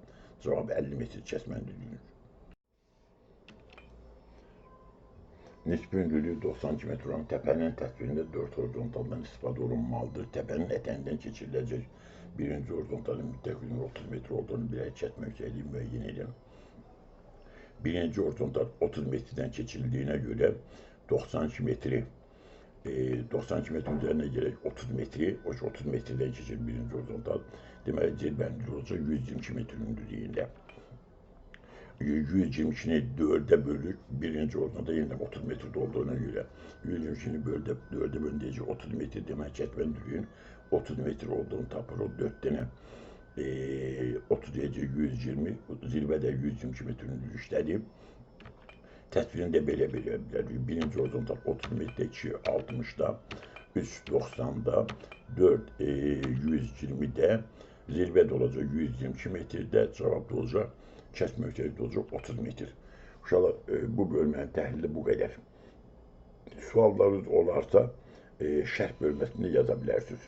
Cevap 50 metre kəsmə hündürlüyü. Nisbi hündürlüğü 90 metre olan təpənin təsvirində 4 horizontaldan istifadə olunmalıdır. Təpənin ətəyindən keçiriləcək birinci horizontalın mütləq hündürlüyünün 30 metre olduğunu bilərək kəsmə yüksəkliyi müəyyən edin. Birinci horizontal 30 metreden keçirildiyinə görə 92 metri 92 metre üzerine gerek 30 metre, 30 metreden geçir birinci horizontal. Deməli zirvənin olacaq 122 metre hündürlüyündə. 122'ni 4'e bölük, birinci horizontal yeniden 30 metrede olduğuna göre 122'ni 4'e bölünce 30 metre demek kəsmə hündürlüyünün 30 metre olduğunu tapır. O 4 tane 30 derece 120, zirvədə 122 metre hündürlükdədir. Təsvirində belə bilər. Birinci horizontal 30 metre, 2 60'da, 3 90'da, 4 120'de, zirvədə olacaq 122 metrede, cavabda olacaq, kəsmə yüksəkliyi olacaq 30 metr. Uşaqlar, bu bölmənin təhlili bu qədər. Suallarınız olarsa, şərh bölməsində yaza bilərsiniz.